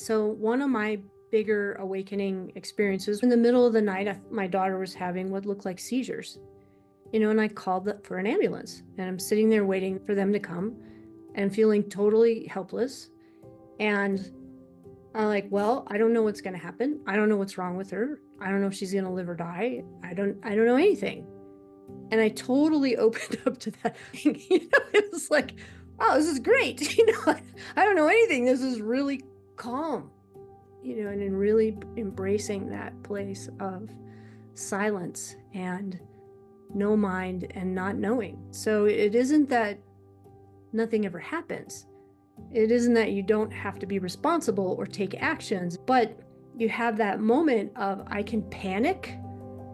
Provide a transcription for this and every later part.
So one of my bigger awakening experiences in the middle of the night, my daughter was having what looked like seizures, and I called for an ambulance, and I'm sitting there waiting for them to come and feeling totally helpless. And I'm like, well, I don't know what's going to happen. I don't know what's wrong with her. I don't know if she's going to live or die. I don't know anything. And I totally opened up to that. It was like, wow, this is great. I don't know anything. This is really calm, and in really embracing that place of silence and no mind and not knowing. So it isn't that nothing ever happens. It isn't that you don't have to be responsible or take actions, but you have that moment of I can panic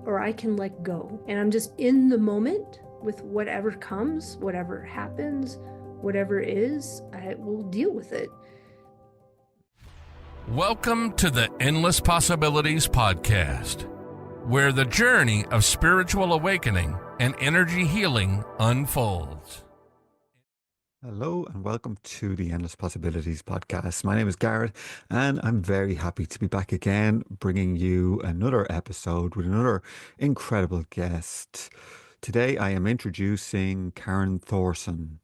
or I can let go. And I'm just in the moment with whatever comes, whatever happens, whatever is, I will deal with it. Welcome to the Endless Possibilities Podcast, where the journey of spiritual awakening and energy healing unfolds. Hello and welcome to the Endless Possibilities Podcast. My name is Garrett and I'm very happy to be back again, bringing you another episode with another incredible guest. Today I am introducing Karen Thorson.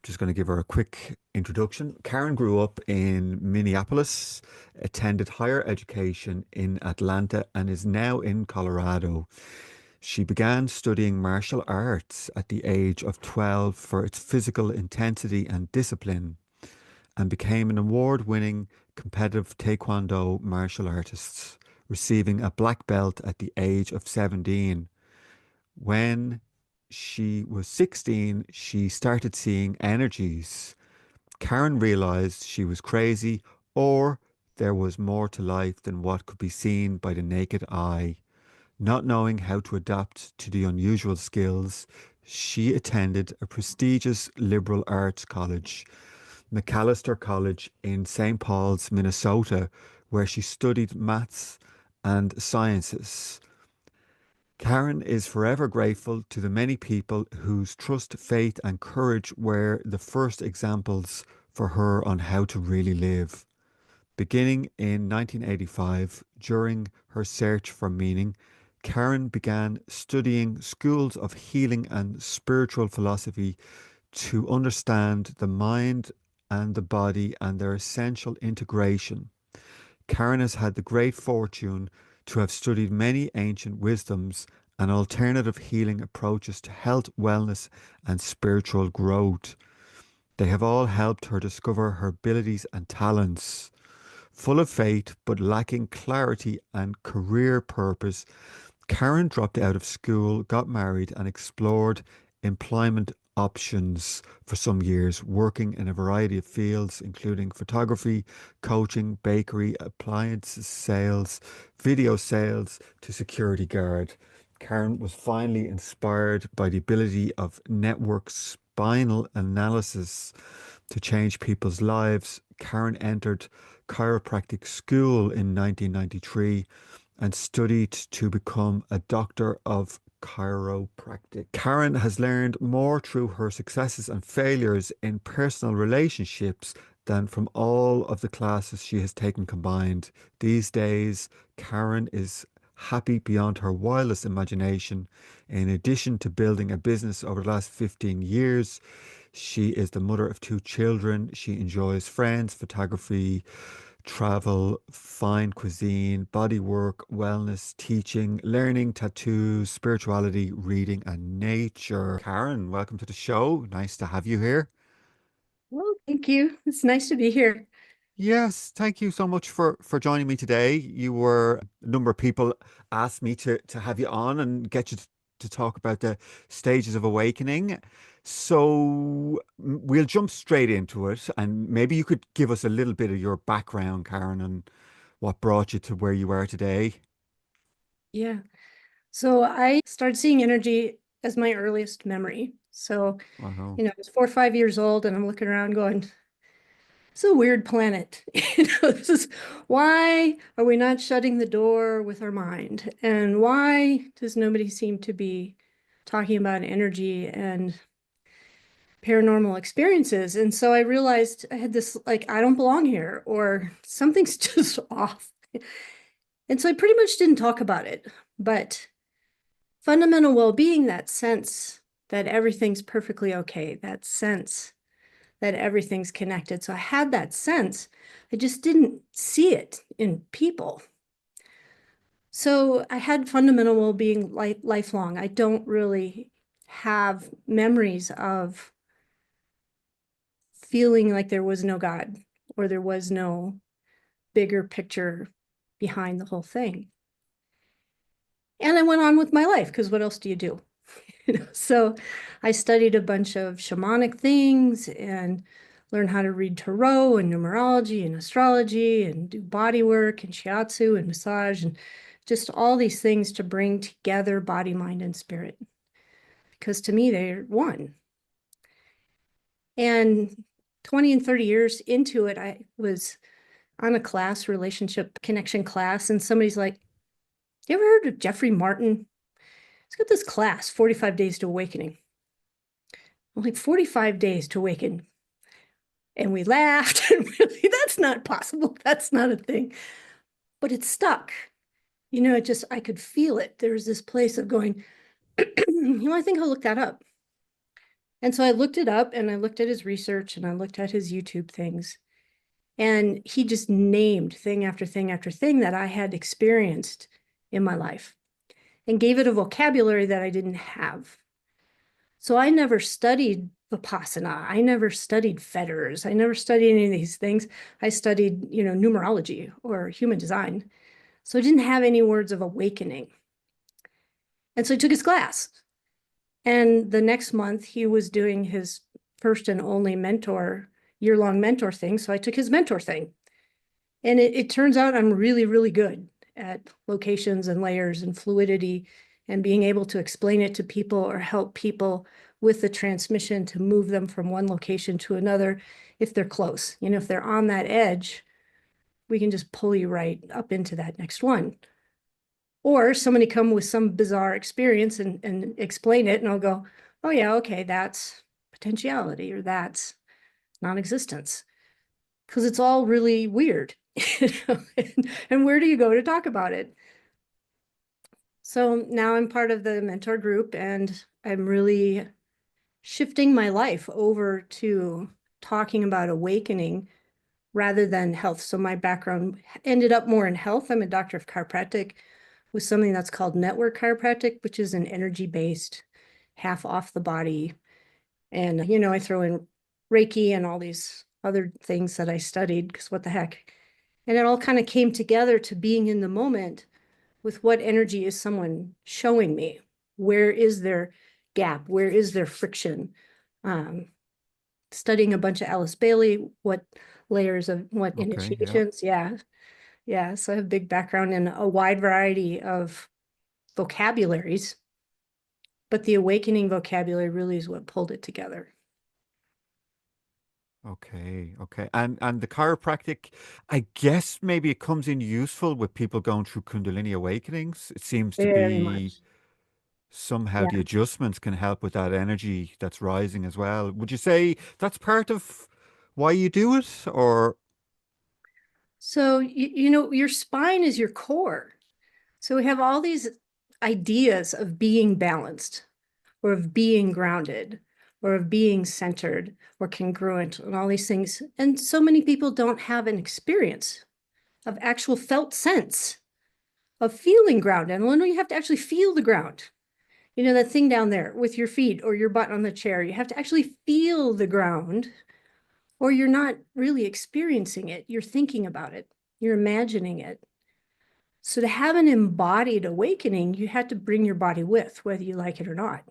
Just going to give her a quick introduction. Karen grew up in Minneapolis, attended higher education in Atlanta, and is now in Colorado. She began studying martial arts at the age of 12 for its physical intensity and discipline, and became an award-winning competitive Taekwondo martial artist, receiving a black belt at the age of 17. When she was 16, she started seeing energies. Karen realized she was crazy, or there was more to life than what could be seen by the naked eye. Not knowing how to adapt to the unusual skills, she attended a prestigious liberal arts college, Macalester College in St. Paul's, Minnesota, where she studied maths and sciences. Karen is forever grateful to the many people whose trust, faith, and courage were the first examples for her on how to really live. Beginning in 1985, during her search for meaning, Karen began studying schools of healing and spiritual philosophy to understand the mind and the body and their essential integration. Karen has had the great fortune to have studied many ancient wisdoms and alternative healing approaches to health, wellness, and spiritual growth. They have all helped her discover her abilities and talents. Full of faith but lacking clarity and career purpose, Karen dropped out of school, got married, and explored employment options for some years, working in a variety of fields, including photography, coaching, bakery, appliances sales, video sales, to security guard. Karen was finally inspired by the ability of network spinal analysis to change people's lives. Karen entered chiropractic school in 1993 and studied to become a doctor of chiropractic. Karen has learned more through her successes and failures in personal relationships than from all of the classes she has taken combined. These days, Karen is happy beyond her wildest imagination. In addition to building a business over the last 15 years, she is the mother of 2 children. She enjoys friends, photography, travel, fine cuisine, bodywork, wellness, teaching, learning, tattoos, spirituality, reading, and nature. Karen, welcome to the show. Nice to have you here. Well, thank you. It's nice to be here. Yes, thank you so much for joining me today. A number of people asked me to have you on and get you to talk about the stages of awakening. So we'll jump straight into it, and maybe you could give us a little bit of your background, Karen, and what brought you to where you are today. Yeah. So I started seeing energy as my earliest memory. So, Wow. I was 4 or 5 years old and I'm looking around going, it's a weird planet. This is why are we not shutting the door with our mind? And why does nobody seem to be talking about energy and paranormal experiences. And so I realized I had this, like, I don't belong here, or something's just off. And so I pretty much didn't talk about it. But fundamental well-being, that sense that everything's perfectly okay, that sense that everything's connected. So I had that sense. I just didn't see it in people. So I had fundamental well-being lifelong. I don't really have memories of feeling like there was no God or there was no bigger picture behind the whole thing. And I went on with my life, because what else do you do? So I studied a bunch of shamanic things and learned how to read tarot and numerology and astrology and do body work and shiatsu and massage and just all these things to bring together body, mind, and spirit. Because to me, they're one. And 20 and 30 years into it, I was on a class, relationship connection class, and somebody's like, you ever heard of Jeffrey Martin? He's got this class, 45 Days to Awakening. I'm like, 45 days to awaken. And we laughed, and really, that's not possible. That's not a thing. But it stuck. You know, it just, I could feel it. There was this place of going, I think I'll look that up. And so I looked it up, and I looked at his research, and I looked at his YouTube things. And he just named thing after thing after thing that I had experienced in my life and gave it a vocabulary that I didn't have. So I never studied Vipassana. I never studied fetters. I never studied any of these things. I studied, numerology or human design. So I didn't have any words of awakening. And so I took his class. And the next month he was doing his first and only year-long mentor thing. So I took his mentor thing. And it turns out I'm really, really good at locations and layers and fluidity and being able to explain it to people or help people with the transmission to move them from one location to another if they're close. If they're on that edge, we can just pull you right up into that next one. Or somebody come with some bizarre experience and explain it, and I'll go, oh yeah, okay, that's potentiality, or that's non-existence. Because it's all really weird. And where do you go to talk about it? So now I'm part of the mentor group, and I'm really shifting my life over to talking about awakening rather than health. So my background ended up more in health. I'm a doctor of chiropractic with something that's called network chiropractic, which is an energy-based, half off the body. And, I throw in Reiki and all these other things that I studied, because what the heck. And it all kind of came together to being in the moment with what energy is someone showing me? Where is their gap? Where is their friction? Studying a bunch of Alice Bailey, what layers of what Okay, yeah. initiations. Yeah. Yeah. So I have a big background in a wide variety of vocabularies, but the awakening vocabulary really is what pulled it together. Okay, okay. And the chiropractic, I guess maybe it comes in useful with people going through Kundalini awakenings. It seems to Very be much. somehow Yeah. the adjustments can help with that energy that's rising as well. Would you say that's part of why you do it, or So, your spine is your core. So we have all these ideas of being balanced, or of being grounded, or of being centered or congruent, and all these things. And so many people don't have an experience of actual felt sense of feeling grounded. And you have to actually feel the ground. That thing down there with your feet or your butt on the chair, you have to actually feel the ground, or you're not really experiencing it. You're thinking about it, you're imagining it. So to have an embodied awakening, you had to bring your body with, whether you like it or not.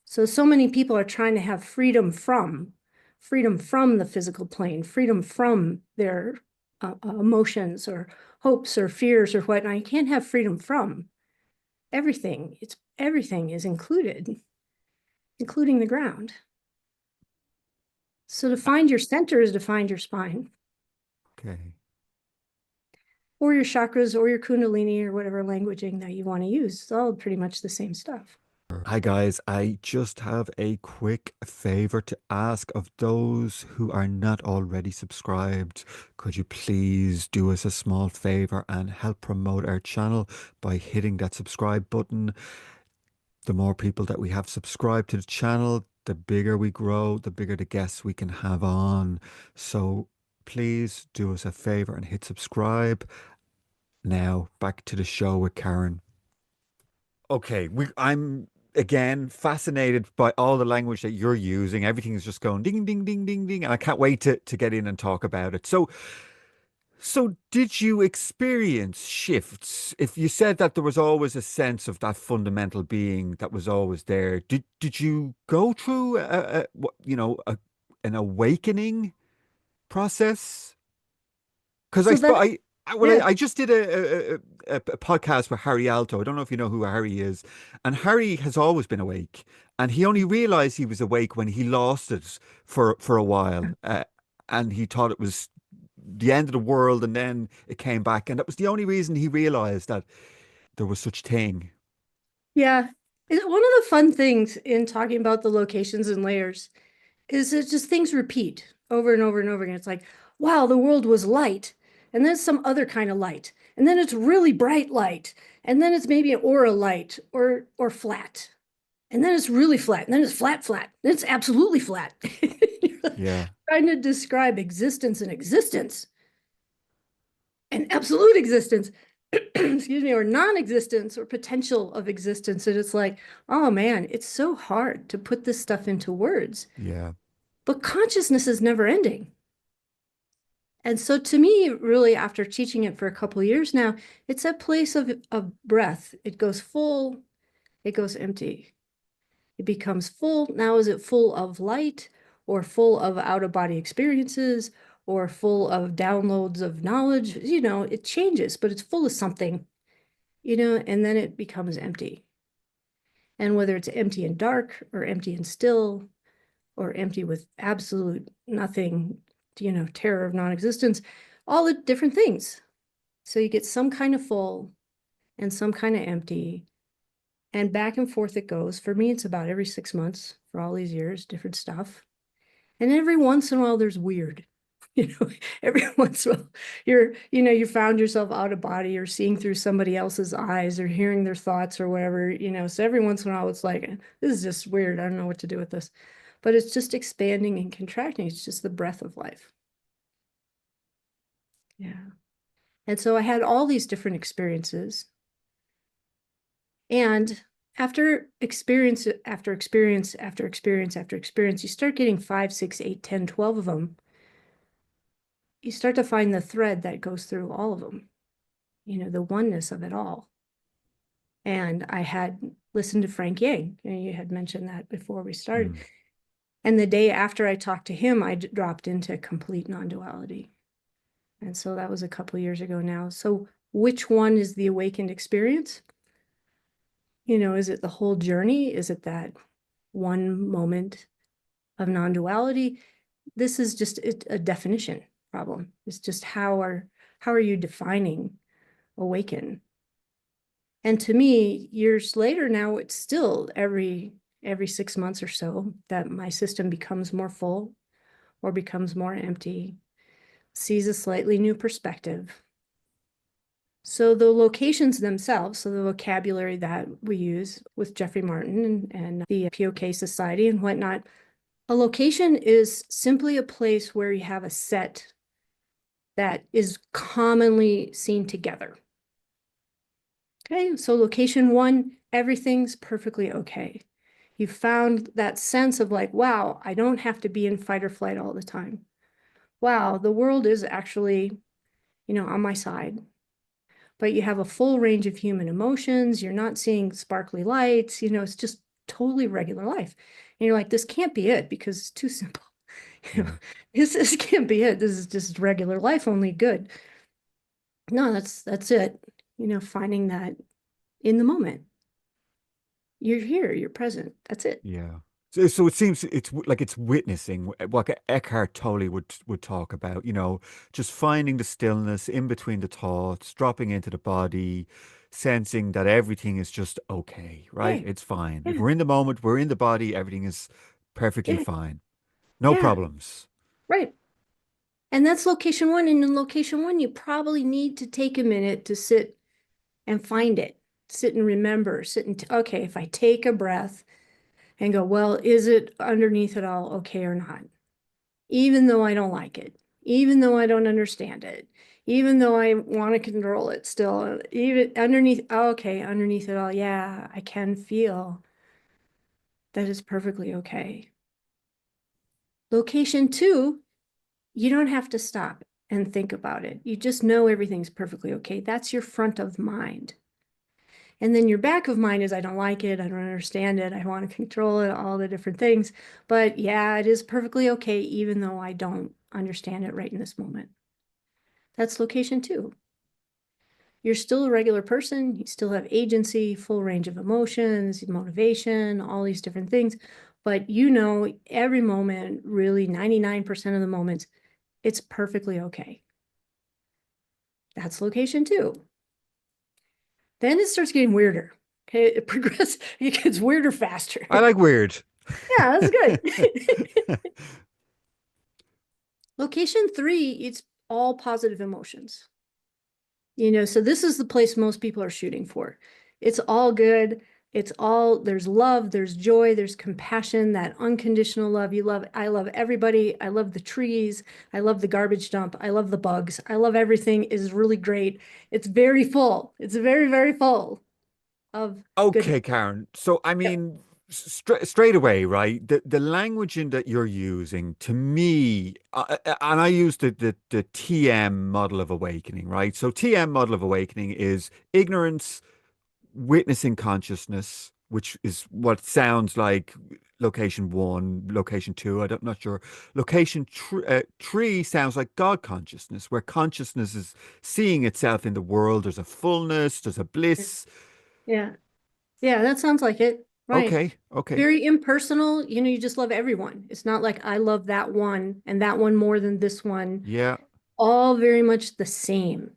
So many people are trying to have freedom from the physical plane, freedom from their emotions or hopes or fears or whatnot. You can't have freedom from everything. Everything is included, including the ground. So to find your center is to find your spine, okay. or your chakras, or your kundalini, or whatever languaging that you want to use. It's all pretty much the same stuff. Hi guys, I just have a quick favor to ask of those who are not already subscribed. Could you please do us a small favor and help promote our channel by hitting that subscribe button? The more people that we have subscribed to the channel, the bigger we grow, the bigger the guests we can have on. So please do us a favor and hit subscribe. Now back to the show with Karen. Okay, I'm again fascinated by all the language that you're using. Everything is just going ding, ding, ding, ding, ding, and I can't wait to get in and talk about it. So did you experience shifts? If you said that there was always a sense of that fundamental being that was always there, did you go through an awakening process? Because So that, yeah. I just did a podcast with Harry Alto. I don't know if you know who Harry is, and Harry has always been awake, and he only realized he was awake when he lost it for a while, and he thought it was the end of the world, and then it came back, and that was the only reason he realized that there was such thing. Yeah. One of the fun things in talking about the locations and layers is that just things repeat over and over and over again. It's like, wow, the world was light, and then it's some other kind of light, and then it's really bright light, and then it's maybe an aura light or flat, and then it's really flat, and then it's flat, flat, then it's absolutely flat. Yeah, Trying to describe existence and absolute existence, excuse me, or non-existence or potential of existence. And it's like, oh man, it's so hard to put this stuff into words. yeah, But consciousness is never ending. And so to me, really, after teaching it for a couple of years now, it's a place of breath. It goes full, it goes empty. It becomes full. Now, is it full of light or full of out-of-body experiences or full of downloads of knowledge? It changes, but it's full of something, and then it becomes empty. And whether it's empty and dark or empty and still or empty with absolute nothing, terror of non-existence, all the different things. So you get some kind of full and some kind of empty, and back and forth it goes. For me, it's about every 6 months for all these years, different stuff. And every once in a while, there's weird. Every once in a while, you found yourself out of body or seeing through somebody else's eyes or hearing their thoughts or whatever, So every once in a while, it's like, this is just weird. I don't know what to do with this. But it's just expanding and contracting. It's just the breath of life. Yeah. And so I had all these different experiences. And after experience after experience after experience after experience, you start getting 5, 6, 8, 10, 12 of them. You start to find the thread that goes through all of them, the oneness of it all. And I had listened to Frank Yang, and you had mentioned that before we started. mm, And the day after I talked to him, I dropped into complete non-duality. And so that was a couple of years ago now. So which one is the awakened experience? Is it the whole journey? Is it that one moment of non-duality? This is just a definition problem. It's just how are you defining awaken? And to me, years later now, it's still every 6 months or so that my system becomes more full or becomes more empty, sees a slightly new perspective. So the locations themselves, so the vocabulary that we use with Jeffrey Martin and the POK Society and whatnot, a location is simply a place where you have a set that is commonly seen together. Okay, so location 1, everything's perfectly okay. You found that sense of like, wow, I don't have to be in fight or flight all the time. Wow, the world is actually, on my side. But you have a full range of human emotions. You're not seeing sparkly lights. It's just totally regular life. And you're like, this can't be it because it's too simple. yeah, This can't be it. This is just regular life, only good. No, that's it. Finding that in the moment. You're here, you're present. That's it. yeah. So it seems like it's witnessing what Eckhart Tolle would talk about, just finding the stillness in between the thoughts, dropping into the body, sensing that everything is just okay, right? Yeah, It's fine. If yeah, we're in the moment, we're in the body, everything is perfectly yeah, fine. No yeah, problems. right. And that's location one. And in location one, you probably need to take a minute to sit and find it. Sit and remember, sit and, okay, if I take a breath and go, well, is it underneath it all okay or not? Even though I don't like it, even though I don't understand it, even though I want to control it still, even underneath, okay, underneath it all, yeah, I can feel that it's perfectly okay. Location two, you don't have to stop and think about it. You just know everything's perfectly okay. That's your front of mind. And then your back of mind is, I don't like it. I don't understand it. I want to control it, all the different things. But yeah, it is perfectly okay, even though I don't understand it right in this moment. That's location two. You're still a regular person. You still have agency, full range of emotions, motivation, all these different things. But you know, every moment, really 99% of the moments, it's perfectly okay. That's location two. Then it starts getting weirder. Okay, it progresses, it gets weirder faster. I like weird. Yeah, that's good. Location three, it's all positive emotions. So this is the place most people are shooting for. It's all good. It's all, there's love, there's joy, there's compassion, that unconditional love. I love everybody. I love the trees. I love the garbage dump. I love the bugs. I love everything is really great. It's very full. It's very, very full of goodness. Okay, Karen. So, I Yep. mean, straight away, right? The languaging that you're using to me, and I use the TM model of awakening, right? So, TM model of awakening is ignorance, witnessing consciousness, which is what sounds like location one, location two. Not sure. Location three sounds like God consciousness, where consciousness is seeing itself in the world. There's a fullness, there's a bliss. Yeah. Yeah, that sounds like it. Right. Okay, okay. Very impersonal. You just love everyone. It's not like I love that one and that one more than this one. Yeah, All very much the same.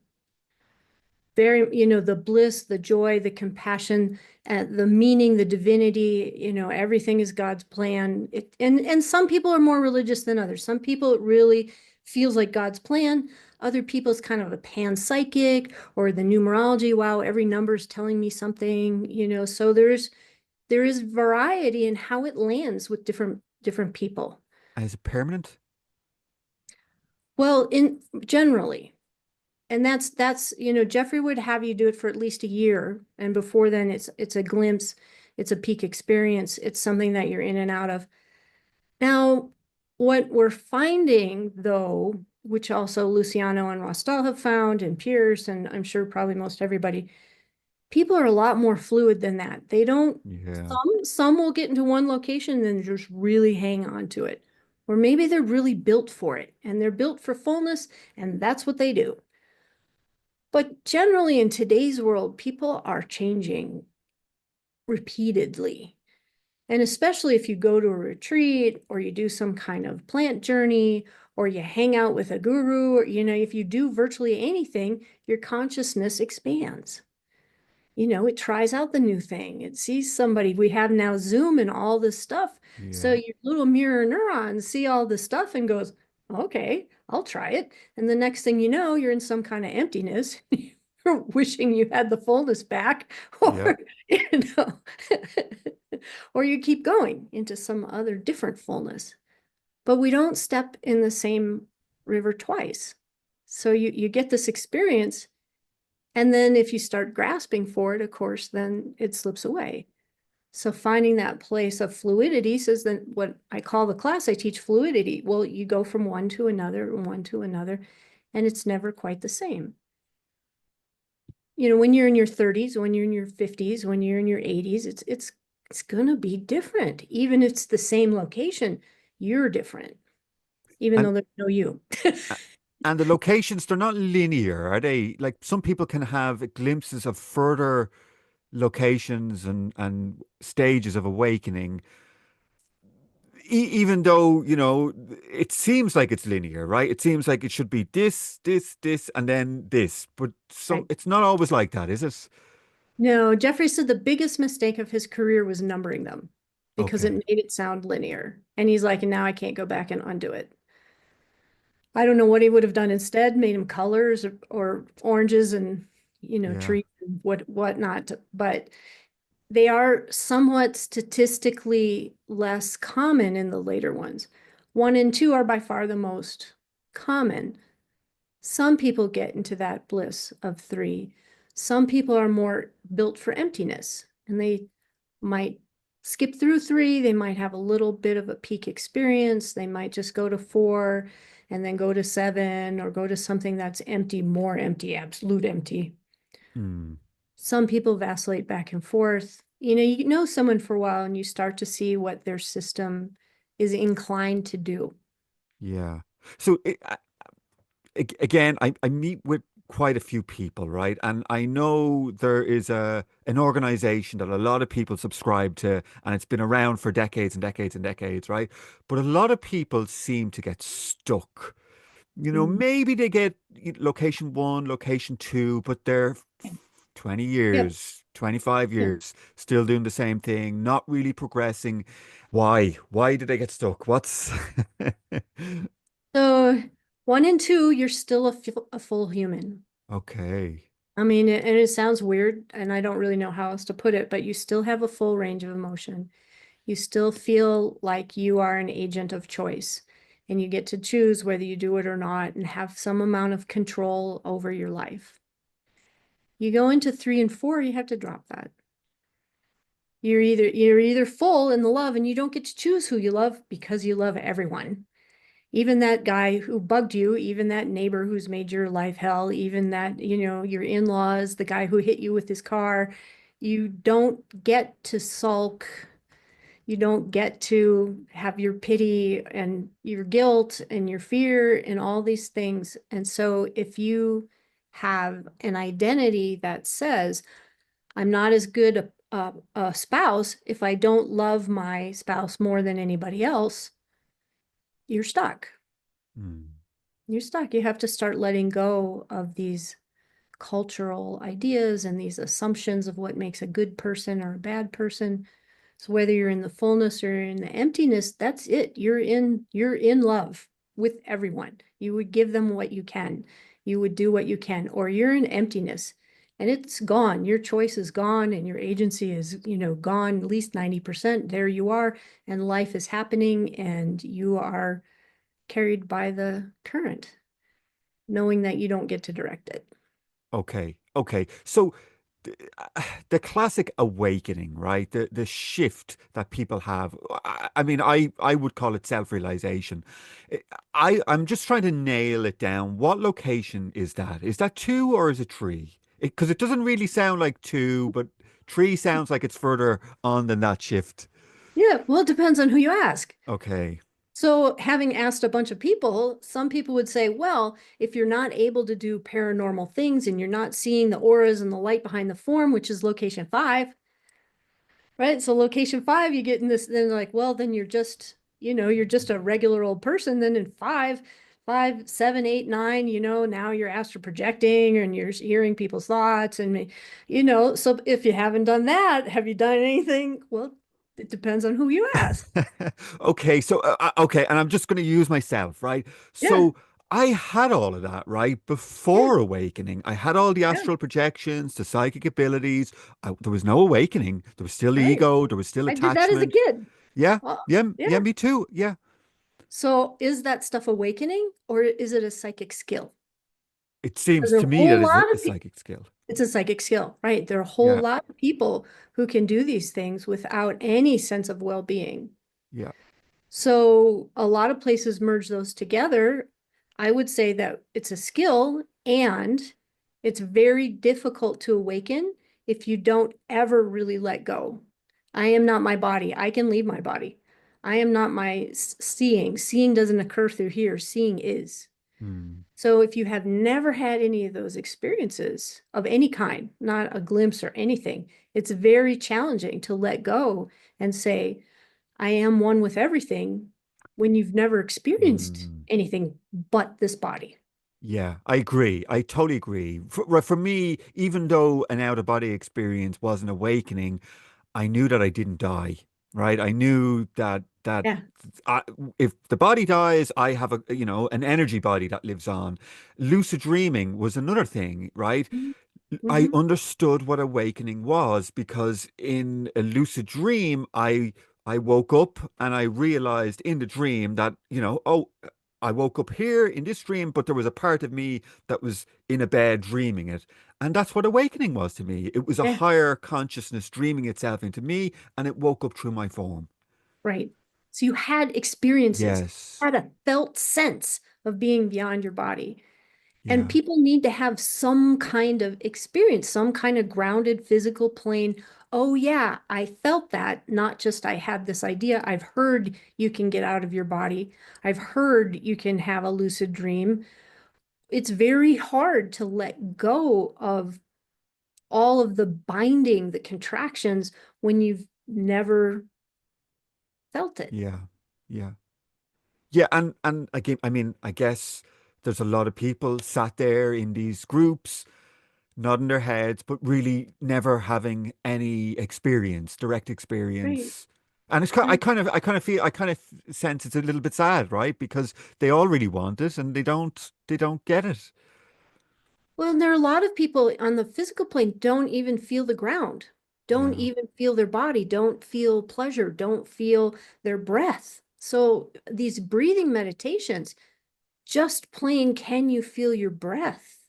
Very, the bliss, the joy, the compassion, the meaning, the divinity, everything is God's plan. And some people are more religious than others. Some people it really feels like God's plan. Other people it's kind of a panpsychic or the numerology. Wow, every number is telling me something, so there is variety in how it lands with different people. and is it permanent? Well, in generally, and that's Jeffrey would have you do it for at least a year, and before then it's a glimpse, it's a peak experience, it's something that you're in and out of. Now, what we're finding though, which also Luciano and Rostal have found, and Pierce, and I'm sure probably most everybody, people are a lot more fluid than that. They don't, Yeah. some will get into one location and just really hang on to it. Or maybe they're really built for it and they're built for fullness and that's what they do. But generally in today's world, people are changing repeatedly. And especially if you go to a retreat or you do some kind of plant journey or you hang out with a guru, or if you do virtually anything, your consciousness expands. It tries out the new thing. It sees somebody. We have now Zoom and all this stuff. So Yeah. your little mirror neurons see all this stuff and goes, okay, I'll try it. And the next thing you know, you're in some kind of emptiness. You're wishing you had the fullness back, Yeah. or know, or you keep going into some other different fullness. But we don't step in the same river twice. So you get this experience and then if you start grasping for it, of course, then it slips away. So finding that place of fluidity says that what I call the class, I teach fluidity. Well, you go from one to another and one to another, and it's never quite the same. When you're in your 30s, when you're in your 50s, when you're in your 80s, it's gonna be different. Even if it's the same location, you're different, even And though there's no you. and the locations, they're not linear, are they? Like some people can have glimpses of further locations and stages of awakening, even though, it seems like it's linear, right? It seems like it should be this, and then this, but Right. it's not always like that, is it? No, Jeffrey said the biggest mistake of his career was numbering them because it Okay. made it sound linear. And he's like, and now I can't go back and undo it. I don't know what he would have done instead, made him colors or oranges and, Yeah. trees and whatnot. But they are somewhat statistically less common in the later ones. One and two are by far the most common. Some people get into that bliss of three. Some people are more built for emptiness and they might skip through three. They might have a little bit of a peak experience. They might just go to four and then go to seven or go to something that's empty, more empty, absolute empty. Hmm. Some people vacillate back and forth. You know someone for a while and you start to see what their system is inclined to do. Yeah. So again, I meet with quite a few people, right? And I know there is an organization that a lot of people subscribe to, and it's been around for decades and decades and decades, right? But a lot of people seem to get stuck. Mm. Maybe they get location one, location two, but they're 20 Yep. years, 25 Yep. years, still doing the same thing, not really progressing. Why? Why did they get stuck? What's So one and two, you're still a full human. okay? I mean, and it sounds weird, and I don't really know how else to put it, but you still have a full range of emotion. You still feel like you are an agent of choice, and you get to choose whether you do it or not and have some amount of control over your life. You go into three and four, you have to drop that. You're either full in the love and you don't get to choose who you love because you love everyone. Even that guy who bugged you, even that neighbor who's made your life hell, even that, your in-laws, the guy who hit you with his car, you don't get to sulk. You don't get to have your pity and your guilt and your fear and all these things. And so if you have an identity that says, I'm not as good a spouse if I don't love my spouse more than anybody else, you're stuck. Hmm. You're stuck. You have to start letting go of these cultural ideas and these assumptions of what makes a good person or a bad person. So whether you're in the fullness or in the emptiness, that's it. You're in love with everyone. You would give them what you can. You would do what you can, or you're in emptiness and it's gone. Your choice is gone and your agency is, gone at least 90%. There you are, and life is happening and you are carried by the current, knowing that you don't get to direct it. Okay. Okay. So th- the classic awakening, right? The shift that people have. I mean, I would call it self-realization. I'm just trying to nail it down. What location is that? Is that two or is it three? Because it doesn't really sound like two, but three sounds like it's further on than that shift. Yeah, well, it depends on who you ask. Okay. So, having asked a bunch of people, some people would say, well, if you're not able to do paranormal things and you're not seeing the auras and the light behind the form, which is location five, right? So, location five, you get in this, then like, well, then you're just a regular old person. Then in five, seven, eight, nine, now you're astral projecting and you're hearing people's thoughts. And, so if you haven't done that, have you done anything? Well, it depends on who you ask. Okay, so okay, and I'm just going to use myself, right? Yeah, So I had all of that, right? yeah, Before awakening, I had all the yeah. astral projections, the psychic abilities. There was no awakening. There was still Right. ego. There was still I did that as a attachment. kid. Yeah, Well, yeah, yeah, yeah. me too. Yeah, So is that stuff awakening or is it a psychic skill? it Because seems there are to a me that whole is lot a of people. psychic skill. It's a psychic skill, right? There are a whole Yeah, lot of people who can do these things without any sense of well-being. yeah. So a lot of places merge those together. I would say that it's a skill and it's very difficult to awaken if you don't ever really let go. I am not my body. I can leave my body. I am not my seeing. Seeing doesn't occur through here. Seeing is. Hmm. So if you have never had any of those experiences of any kind, not a glimpse or anything, it's very challenging to let go and say, I am one with everything when you've never experienced Hmm. anything but this body. Yeah, I agree. I totally agree. For me, even though an out of body experience was an awakening, I knew that I didn't die, right? I knew that Yeah. I, if the body dies, I have an energy body that lives on. Lucid dreaming was another thing, right? I Mm-hmm. understood what awakening was because in a lucid dream, I woke up and I realized in the dream that, oh, I woke up here in this dream, but there was a part of me that was in a bed dreaming it. And that's what awakening was to me. It was a Yeah. higher consciousness dreaming itself into me, and it woke up through my form. Right. So you had experiences, Yes. had a felt sense of being beyond your body. And Yeah. people need to have some kind of experience, some kind of grounded physical plane. Oh, yeah, I felt that, not just I had this idea. I've heard you can get out of your body. I've heard you can have a lucid dream. It's very hard to let go of all of the binding, the contractions when you've never felt it. Yeah. Yeah. Yeah, and again, I mean, I guess there's a lot of people sat there in these groups nodding their heads, but really never having any experience, direct Right. experience. And Right. I kind of sense it's a little bit sad, right? Because they all really want it and they don't get it. Well, there are a lot of people on the physical plane don't even feel the ground, don't Yeah, even feel their body, don't feel pleasure, don't feel their breath. So these breathing meditations, just plain, can you feel your breath,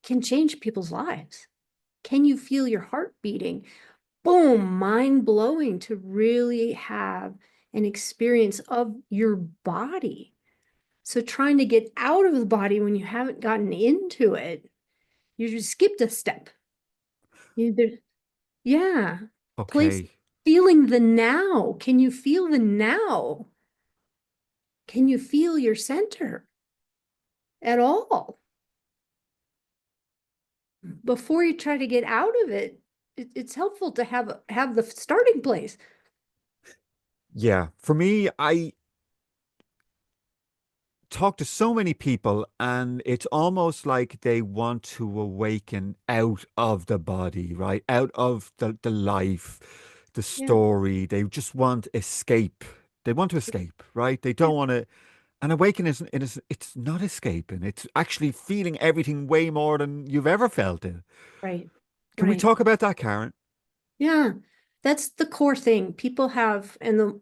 can change people's lives. Can you feel your heart beating? Boom, mind blowing to really have an experience of your body. So trying to get out of the body when you haven't gotten into it, you just skipped a step. There, yeah. Place okay. feeling the now. Can you feel the now? Can you feel your center at all? Before you try to get out of it, it's helpful to have the starting place. Yeah, for me, I talk to so many people, and it's almost like they want to awaken out of the body, right? Out of the life, the Yeah, story. They just want escape. They want to escape, right? They yeah, don't want to. And awakening it's not escaping. It's actually feeling everything way more than you've ever felt it. right, Can we right. talk about that, Karen? Yeah, that's the core thing. People have, and the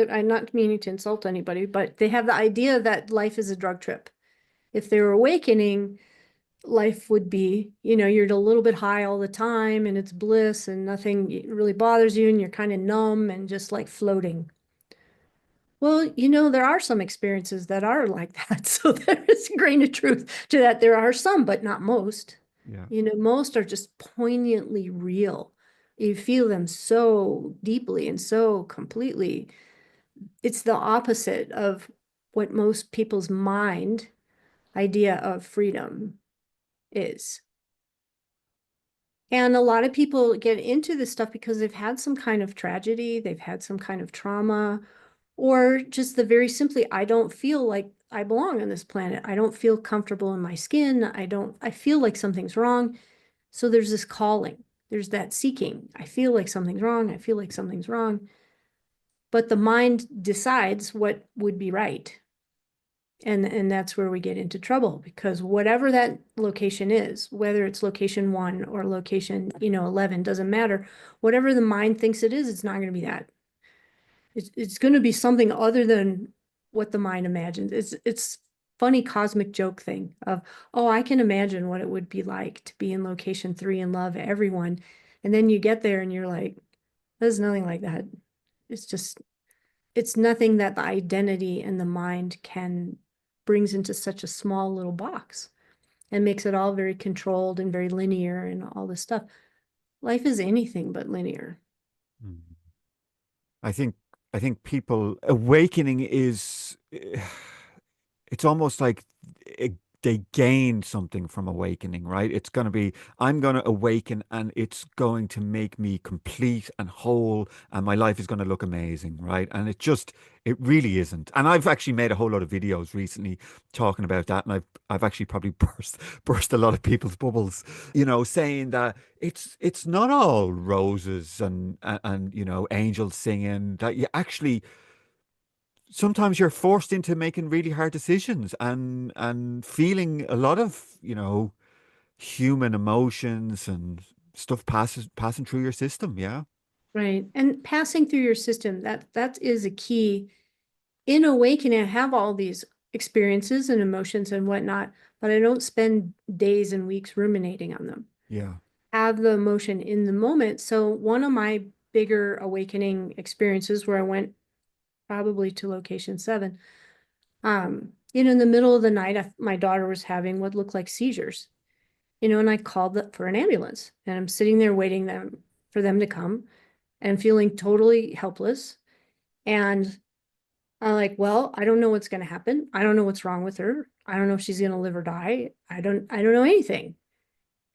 I'm not meaning to insult anybody, but they have the idea that life is a drug trip. If they're awakening, life would be, you're a little bit high all the time and it's bliss and nothing really bothers you and you're kind of numb and just like floating. Well, there are some experiences that are like that. So there is a grain of truth to that. There are some, but not most. Yeah. Most are just poignantly real. You feel them so deeply and so completely. It's the opposite of what most people's mind idea of freedom is. And a lot of people get into this stuff because they've had some kind of tragedy, they've had some kind of trauma, or just the very simply, I don't feel like I belong on this planet. I don't feel comfortable in my skin. I feel like something's wrong. So there's this calling, there's that seeking. I feel like something's wrong. I feel like something's wrong. But the mind decides what would be right. And that's where we get into trouble because whatever that location is, whether it's location 1 or location, 11, doesn't matter. Whatever the mind thinks it is, it's not going to be that. It's going to be something other than what the mind imagines. It's funny cosmic joke thing of, oh, I can imagine what it would be like to be in location 3 and love everyone. And then you get there and you're like, there's nothing like that. It's just it's nothing that the identity and the mind can brings into such a small little box and makes it all very controlled and very linear and all this stuff. Life is anything but linear. Mm. I think I think people awakening is it's almost like they gain something from awakening, right? It's going to be, I'm going to awaken and it's going to make me complete and whole and my life is going to look amazing, right? And it really isn't. And I've actually made a whole lot of videos recently talking about that. And I've actually probably burst a lot of people's bubbles, saying that it's not all roses and, angels singing, that you actually, sometimes you're forced into making really hard decisions and feeling a lot of, human emotions and stuff passing through your system. Yeah. Right. And passing through your system, that is a key. In awakening, I have all these experiences and emotions and whatnot, but I don't spend days and weeks ruminating on them. Yeah. Have the emotion in the moment. So one of my bigger awakening experiences where I went probably to location 7, in the middle of the night, my daughter was having what looked like seizures, and I called for an ambulance, and I'm sitting there waiting for them to come and feeling totally helpless. And I'm like, well, I don't know what's going to happen. I don't know what's wrong with her. I don't know if she's going to live or die. I don't know anything.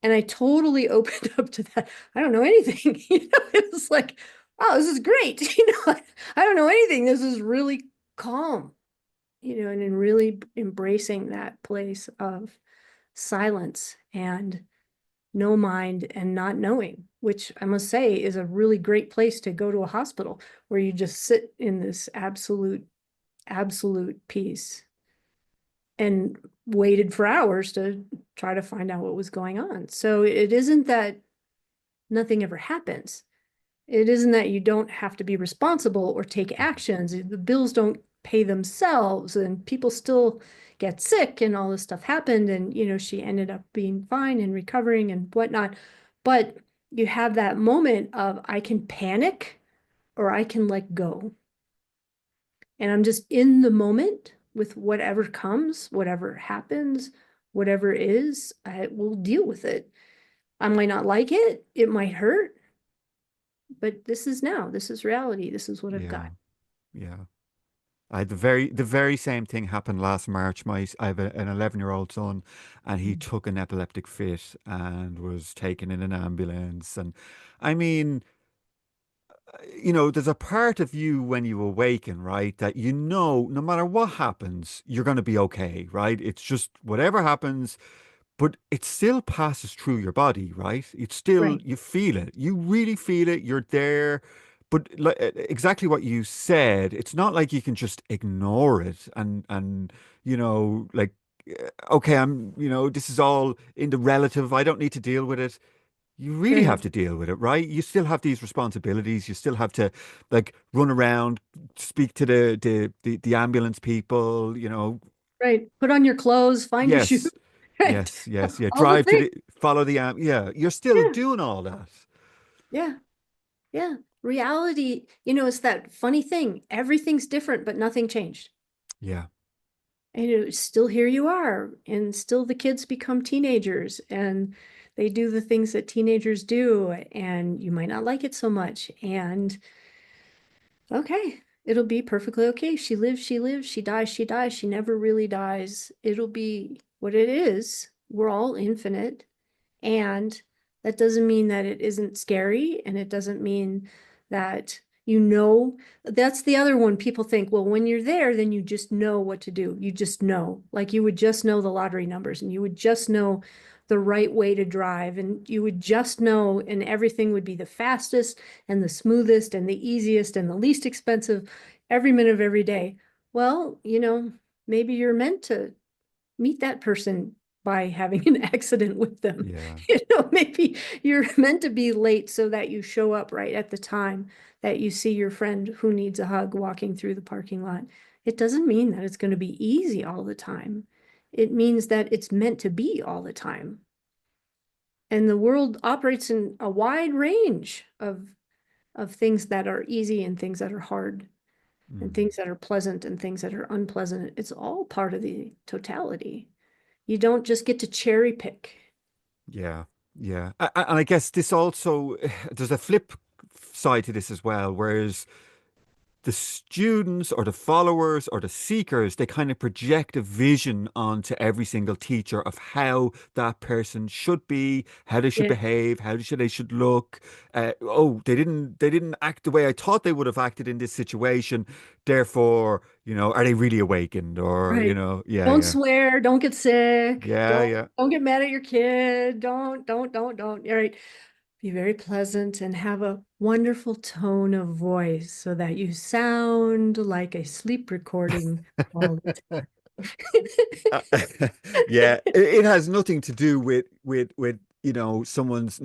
And I totally opened up to that. I don't know anything. It was like, wow, this is great. I don't know anything. This is really calm, and in really embracing that place of silence and no mind and not knowing, which I must say is a really great place to go to a hospital where you just sit in this absolute peace and waited for hours to try to find out what was going on. So it isn't that nothing ever happens. It isn't that you don't have to be responsible or take actions. The bills don't pay themselves and people still get sick and all this stuff happened. And, she ended up being fine and recovering and whatnot. But you have that moment of I can panic or I can let go. And I'm just in the moment with whatever comes, whatever happens, whatever is, I will deal with it. I might not like it. It might hurt, but this is now. This is reality. This is what I've Yeah. got. Yeah. I had the very same thing happened last March. I have an 11-year-old son, and he took an epileptic fit and was taken in an ambulance. And I mean, there's a part of you when you awaken, right, that no matter what happens, you're going to be okay, right? It's just whatever happens, but it still passes through your body, right? It's still, Right. you feel it. You really feel it. You're there. But like, exactly what you said, it's not like you can just ignore it and like, okay, this is all in the relative. I don't need to deal with it. You really have Right. to deal with it, right? You still have these responsibilities. You still have to like run around, speak to the ambulance people, Right. Put on your clothes, find your shoe. Yes, Right. yes, yes, yeah. All the Drive to things. follow the amp. Yeah, you're still Yeah. doing all that. Yeah. Yeah. Reality, it's that funny thing. Everything's different, but nothing changed. Yeah. And still here you are, and still the kids become teenagers and they do the things that teenagers do, and you might not like it so much. And okay, it'll be perfectly okay. She lives, she lives, she dies, she dies. She never really dies. It'll be what it is. We're all infinite. And that doesn't mean that it isn't scary. And it doesn't mean that, that's the other one. People think, well, when you're there, then you just know what to do. You just know, like you would just know the lottery numbers and you would just know the right way to drive and you would just know, and everything would be the fastest and the smoothest and the easiest and the least expensive every minute of every day. Well, maybe you're meant to meet that person by having an accident with them. Yeah. Maybe you're meant to be late so that you show up right at the time that you see your friend who needs a hug walking through the parking lot. It doesn't mean that it's going to be easy all the time. It means that it's meant to be all the time. And the world operates in a wide range of things that are easy and things that are hard and Mm. things that are pleasant and things that are unpleasant. It's all part of the totality. You don't just get to cherry pick. Yeah. Yeah. And I guess this also, there's a flip side to this as well, whereas the students or the followers or the seekers, they kind of project a vision onto every single teacher of how that person should be, how they should Yeah. behave, they should look. Oh, they didn't act the way I thought they would have acted in this situation. Therefore, are they really awakened? Or, Right. yeah, Don't yeah, swear, don't get sick, yeah, yeah. don't get mad at your kid. Don't. All right. Be very pleasant and have a wonderful tone of voice so that you sound like a sleep recording all the Uh, time. yeah, it has nothing to do with someone's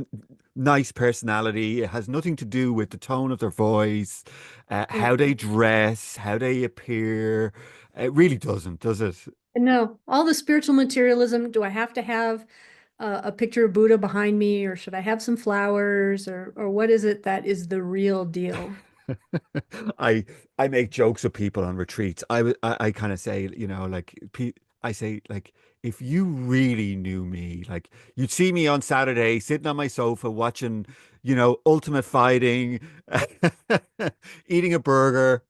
nice personality. It has nothing to do with the tone of their voice, how they dress, how they appear. It really doesn't, does it? No, all the spiritual materialism, do I have to have a picture of Buddha behind me, or should I have some flowers, or what is it that is the real deal? I I make jokes with people on retreats. I kind of say, I say, like, if you really knew me, like, you'd see me on Saturday sitting on my sofa watching, ultimate fighting, eating a burger.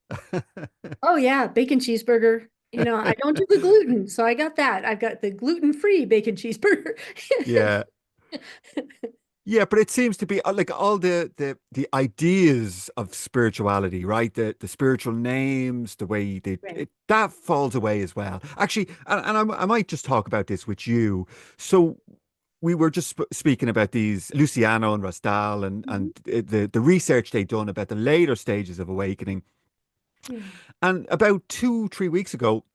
Oh yeah, bacon cheeseburger. I don't do the gluten, so I got that. I've got the gluten-free bacon cheeseburger. Yeah. Yeah, but it seems to be like all the ideas of spirituality, right? The spiritual names, the way Right. that falls away as well. Actually, and I might just talk about this with you. So we were just speaking about these Luciano and Rastal Mhm. and the research they've done about the later stages of awakening. Yeah. And about 2, 3 weeks ago,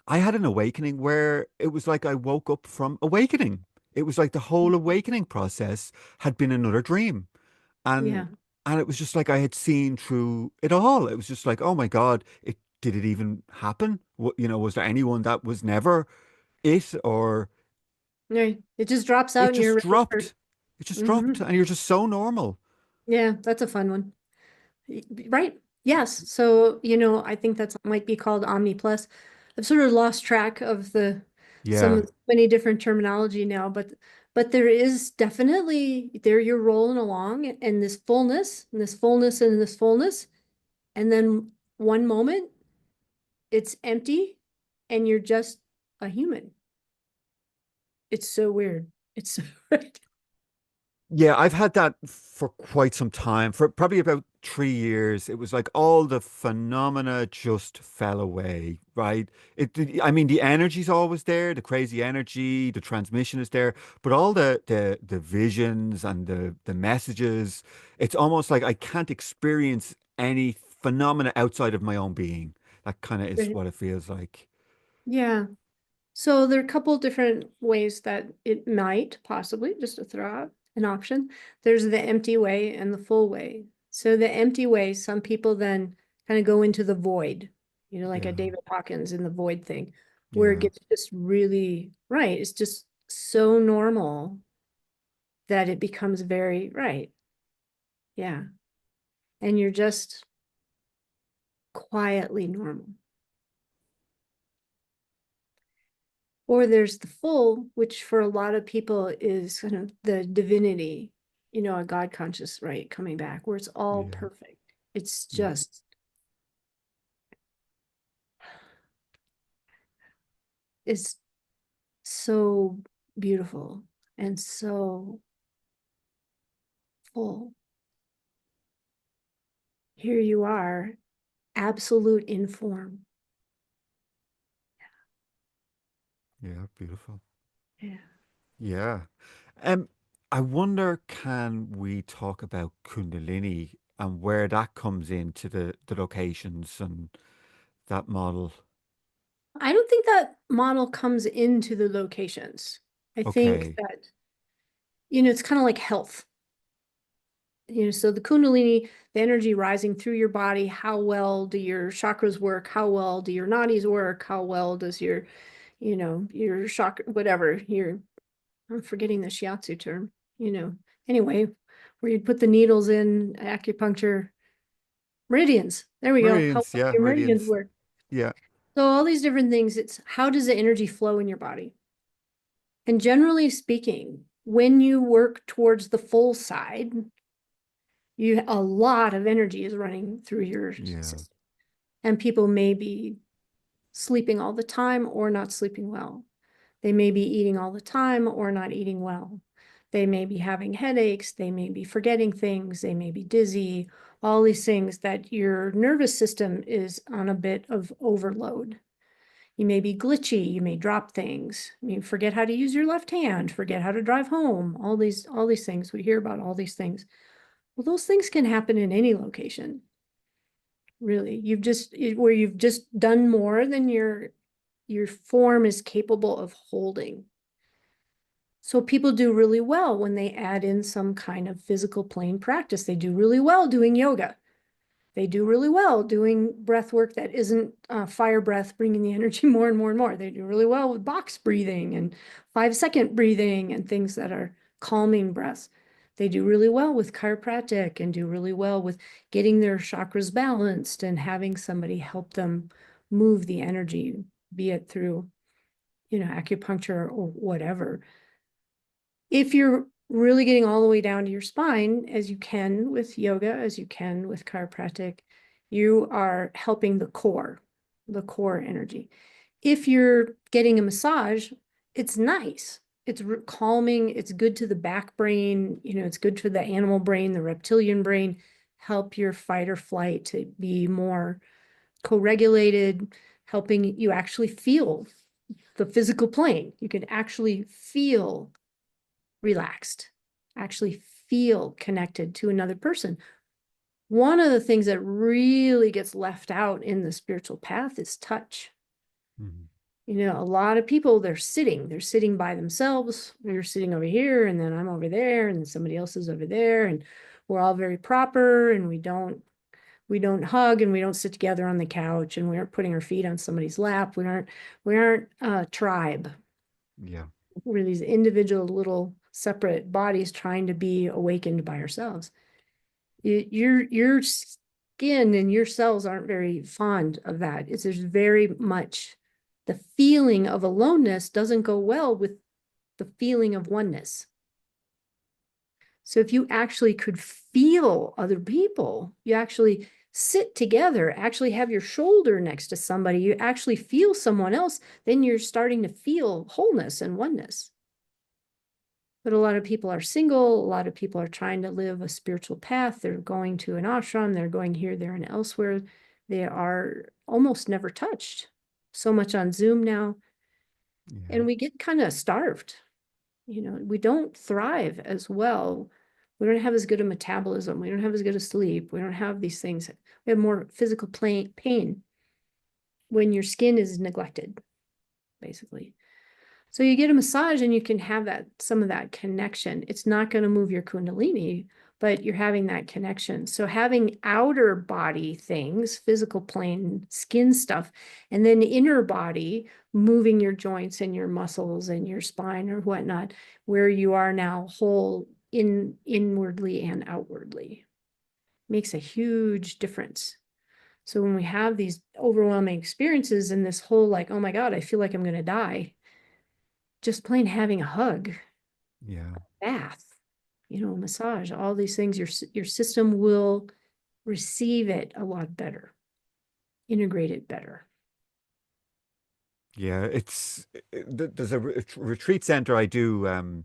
I had an awakening where it was like I woke up from awakening. It was like the whole awakening process had been another dream. And Yeah. and it was just like I had seen through it all. It was just like, oh my God, it did it even happen? Was there anyone that was never it, or Right. It just drops out it and you're just ready for. dropped? It just dropped, Mhm. and you're just so normal. Yeah, that's a fun one. Right. Yes. So, I think that's might be called Omni Plus. I've sort of lost track of the some Yeah, of many different terminology now, but there is definitely there you're rolling along and this fullness and this fullness and this fullness. And then one moment it's empty and you're just a human. It's so weird. It's so right. yeah, I've had that for quite some time, for probably about 3 years. It was like all the phenomena just fell away, right? I mean, the energy's always there, the crazy energy, the transmission is there, but all the visions and the messages, it's almost like I can't experience any phenomena outside of my own being. That kind of is Right. what it feels like. Yeah. So there are a couple different ways that it might possibly, just to throw out an option. There's the empty way and the full way. So the empty way, some people then kind of go into the void, like a Yeah, David Hawkins in the void thing, where it yeah. gets just really right. It's just so normal that it becomes very right. Yeah. And you're just quietly normal. Or there's the full, which for a lot of people is kind of the divinity, a God conscious, right, coming back, where it's all Yeah, perfect. It's yeah. just, it's so beautiful and so full. Here you are, absolute in form. Yeah, beautiful. Yeah. Yeah. Um, I wonder, can we talk about Kundalini and where that comes into the locations and that model? I don't think that model comes into the locations. I think Okay. that, it's kind of like health. So the Kundalini, the energy rising through your body, how well do your chakras work? How well do your nadis work? How well does your chakra, whatever, I'm forgetting the shiatsu term, you know, anyway, where you'd put the needles in acupuncture meridians. There we go. How Meridians, well do yeah, your meridians meridians. work? Yeah, So all these different things, it's how does the energy flow in your body? And generally speaking, when you work towards the full side, A lot of energy is running through your Yeah. system. And people may be sleeping all the time or not sleeping well. They may be eating all the time or not eating well. They may be having headaches. They may be forgetting things. They may be dizzy. All these things that your nervous system is on a bit of overload. You may be glitchy. You may drop things. You forget how to use your left hand, forget how to drive home. All these things. We hear about all these things. Well, those things can happen in any location. Really. Where you've just done more than your form is capable of holding. So people do really well when they add in some kind of physical plane practice. They do really well doing yoga. They do really well doing breath work that isn't fire breath, bringing the energy more and more and more. They do really well with box breathing and 5-second breathing and things that are calming breaths. They do really well with chiropractic and do really well with getting their chakras balanced and having somebody help them move the energy, be it through, acupuncture or whatever. If you're really getting all the way down to your spine, as you can with yoga, as you can with chiropractic, you are helping the core energy. If you're getting a massage, it's nice. It's calming. It's good to the back brain. It's good to the animal brain, the reptilian brain, help your fight or flight to be more co-regulated, helping you actually feel the physical plane. You can actually feel relaxed, actually feel connected to another person. One of the things that really gets left out in the spiritual path is touch. Mhm. A lot of people, they're sitting by themselves. You're sitting over here, and then I'm over there, and somebody else is over there, and we're all very proper, and we don't hug, and we don't sit together on the couch, and we aren't putting our feet on somebody's lap. We aren't a tribe. Yeah. We're these individual little separate bodies trying to be awakened by ourselves. Your skin and your cells aren't very fond of that. There's very much the feeling of aloneness doesn't go well with the feeling of oneness. So if you actually could feel other people, you actually sit together, actually have your shoulder next to somebody, you actually feel someone else, then you're starting to feel wholeness and oneness. But a lot of people are single. A lot of people are trying to live a spiritual path. They're going to an ashram. They're going here, there, and elsewhere. They are almost never touched. So much on Zoom now. Yeah. And we get kind of starved. We don't thrive as well. We don't have as good a metabolism. We don't have as good a sleep. We don't have these things. We have more physical pain when your skin is neglected, basically. So you get a massage and you can have some of that connection. It's not going to move your Kundalini, but you're having that connection. So having outer body things, physical plane, skin stuff, and then inner body, moving your joints and your muscles and your spine or whatnot, where you are now whole inwardly and outwardly, makes a huge difference. So when we have these overwhelming experiences and this whole like, oh my God, I feel like I'm going to die, just plain having a hug, Yeah. bath, massage, all these things, your system will receive it a lot better, integrate it better. Yeah. There's a retreat center I do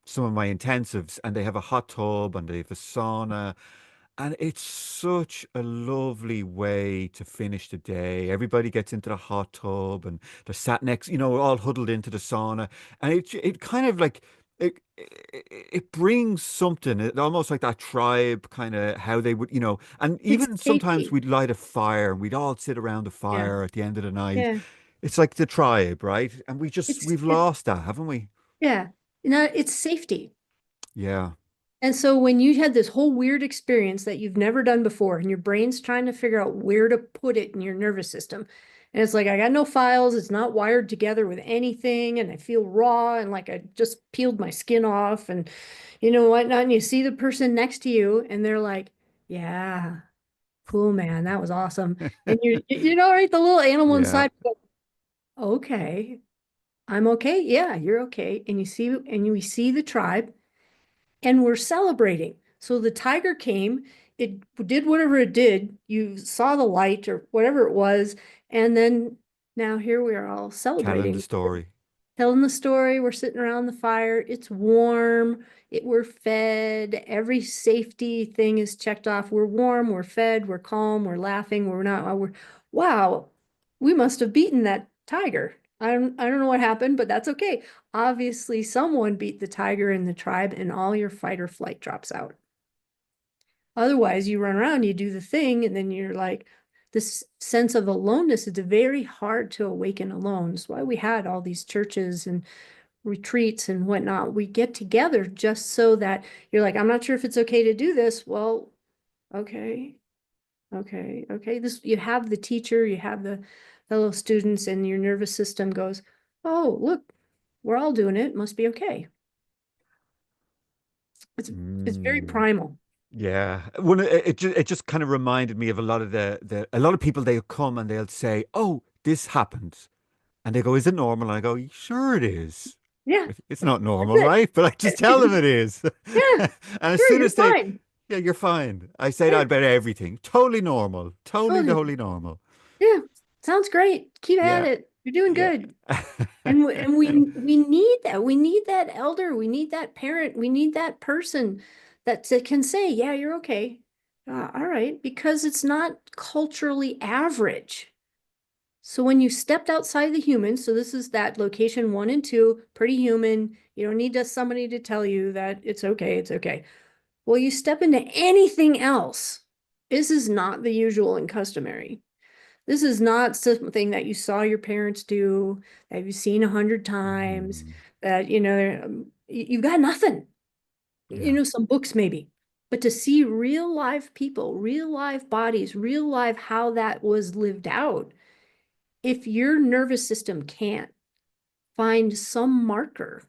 some of my intensives, and they have a hot tub and they have a sauna. And it's such a lovely way to finish the day. Everybody gets into the hot tub and they're sat next, all huddled into the sauna. And it kind of like it brings something, almost like that tribe kind of how they would, and It's even sometimes safety. we'd light a fire and we'd all sit around the Yeah. fire at the end of the night. Yeah. It's like the tribe, right? And It's we've it, lost that, haven't we? yeah. It's safety. Yeah. And so when you had this whole weird experience that you've never done before, and your brain's trying to figure out where to put it in your nervous system, and it's like, I got no files, it's not wired together with anything, and I feel raw and like I just peeled my skin off, and whatnot. And you see the person next to you, and they're like, yeah, cool, man, that was awesome. And right, the little animal Yeah. inside, okay, I'm okay. Yeah, you're okay. And we see the tribe and we're celebrating. So the tiger came, it did whatever it did. You saw the light or whatever it was. And then now here we are all Telling the celebrating, story. telling the story. We're sitting around the fire. It's warm. We're fed. Every safety thing is checked off. We're warm. We're fed. We're calm. We're laughing. We're not. Wow. We must have beaten that tiger. I don't know what happened, but that's okay. Obviously, someone beat the tiger in the tribe, and all your fight or flight drops out. Otherwise, you run around, you do the thing, and then you're like, this sense of aloneness is very hard to awaken alone. That's why we had all these churches and retreats and whatnot. We get together just so that you're like, I'm not sure if it's okay to do this. Well, okay, okay. This, you have the teacher, you have the fellow students, and your nervous system goes, oh, look, we're all doing it. Must be okay. It's very Mm. primal. Yeah, when it just kind of reminded me of a lot of a lot of people. They'll come and they'll say, "Oh, this happened," and they go, "Is it normal?" And I go, "Sure, it is. Yeah, It's not that's normal, right?" But I just tell them it. it is. Yeah, And as sure, soon you're as they, fine. yeah, you're fine. I say Yeah, that about everything. Totally normal. totally. Totally normal. Yeah, sounds great. Keep at Yeah, it. You're doing yeah. good. And we need that. We need that elder. We need that parent. We need that person that can say, "Yeah, you're okay. All right," because it's not culturally average. So when you stepped outside the human, so this is that location 1 and 2, pretty human. You don't need just somebody to tell you that it's okay. It's okay. Well, you step into anything else. This is not the usual and customary. This is not something that you saw your parents do, that you've seen 100 times, Mm, that, you've got nothing. yeah. Some books maybe. But to see real live people, real live bodies, real live how that was lived out, if your nervous system can't find some marker,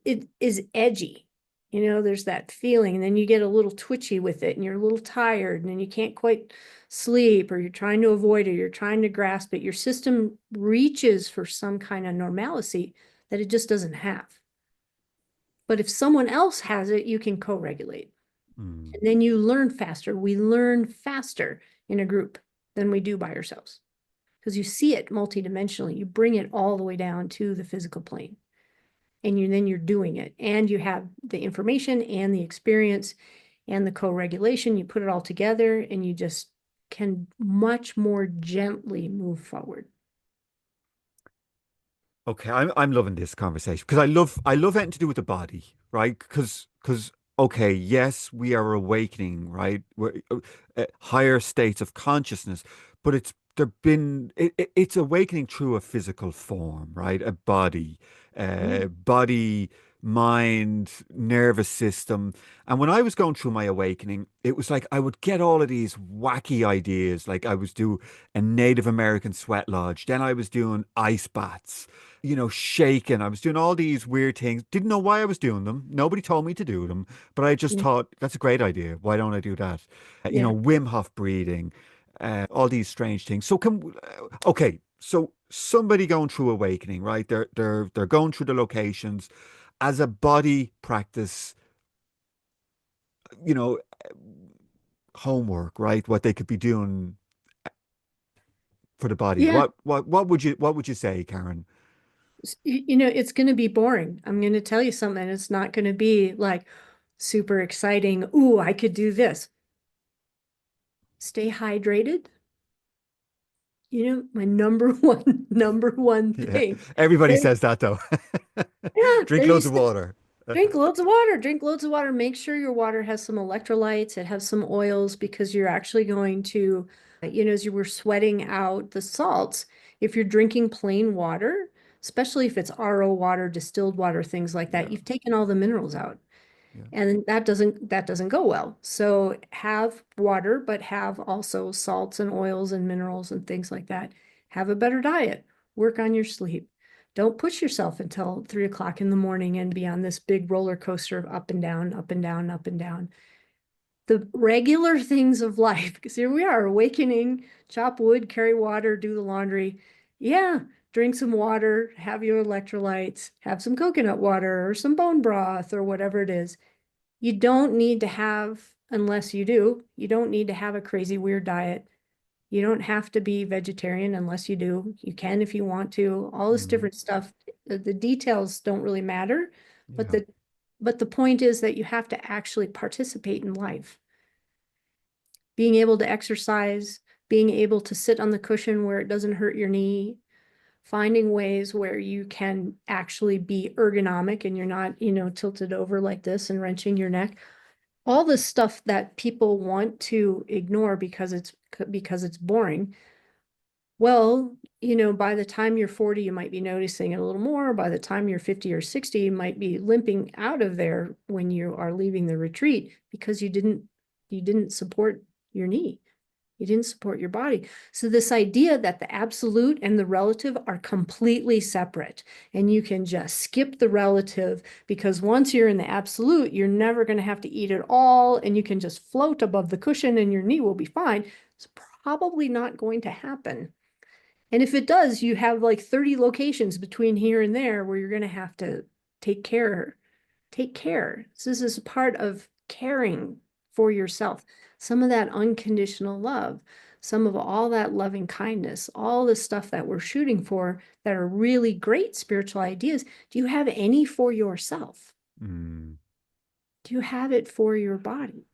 it is edgy. There's that feeling, and then you get a little twitchy with it, and you're a little tired, and then you can't quite sleep, or you're trying to avoid it, you're trying to grasp it. Your system reaches for some kind of normalcy that it just doesn't have. But if someone else has it, you can co-regulate. Mm. And then you learn faster. We learn faster in a group than we do by ourselves because you see it multidimensionally. You bring it all the way down to the physical plane. And then you're doing it, and you have the information and the experience and the co-regulation. You put it all together, and you just can much more gently move forward. Okay, I'm loving this conversation because I love anything to do with the body, right? Because okay, yes, we are awakening, right? We're higher states of consciousness, but it's awakening through a physical form, right? A body, Yeah. body, mind, nervous system. And when I was going through my awakening, it was like I would get all of these wacky ideas. Like I was doing a Native American sweat lodge, then I was doing ice baths, shaking. I was doing all these weird things. Didn't know why I was doing them. Nobody told me to do them, but I just Yeah. thought that's a great idea. Why don't I do that? Yeah. Wim Hof breathing, all these strange things. Okay, so somebody going through awakening, right? They're going through the locations as a body practice, you know, homework, right? What they could be doing for the body. Yeah. What would you say, Karen? It's going to be boring. I'm going to tell you something. It's not going to be like super exciting. Ooh, I could do this. Stay hydrated. My number one, number one Yeah, thing. everybody Stay, says that though. yeah, Drink there you loads of stay. water. Drink loads of water. Drink loads of water. Make sure your water has some electrolytes. It has some oils because you're actually going to, as you were sweating out the salts, if you're drinking plain water, especially if it's RO water, distilled water, things like that, Yeah, you've taken all the minerals out. yeah. And that doesn't go well. So have water, but have also salts and oils and minerals and things like that. Have a better diet. Work on your sleep. Don't push yourself until 3 o'clock in the morning and be on this big roller coaster of up and down, up and down, up and down. The regular things of life, because here we are awakening, chop wood, carry water, do the laundry. Yeah, drink some water, have your electrolytes, have some coconut water or some bone broth or whatever it is. You don't need to have, unless you do, you don't need to have a crazy weird diet. You don't have to be vegetarian unless you do. You can if you want to. All this Mm, different stuff. The details don't really matter, but yeah. the point is that you have to actually participate in life. Being able to exercise, being able to sit on the cushion where it doesn't hurt your knee, finding ways where you can actually be ergonomic and you're not, tilted over like this and wrenching your neck. All this stuff that people want to ignore because it's boring. Well, by the time you're 40, you might be noticing it a little more. By the time you're 50 or 60, you might be limping out of there when you are leaving the retreat because you didn't support your knee. You didn't support your body. So this idea that the absolute and the relative are completely separate and you can just skip the relative because once you're in the absolute, you're never going to have to eat at all and you can just float above the cushion and your knee will be fine. It's probably not going to happen. And if it does, you have like 30 locations between here and there where you're going to have to take care. Take care. So this is part of caring for yourself. Some of that unconditional love, some of all that loving kindness, all the stuff that we're shooting for that are really great spiritual ideas. Do you have any for yourself? Mm. Do you have it for your body?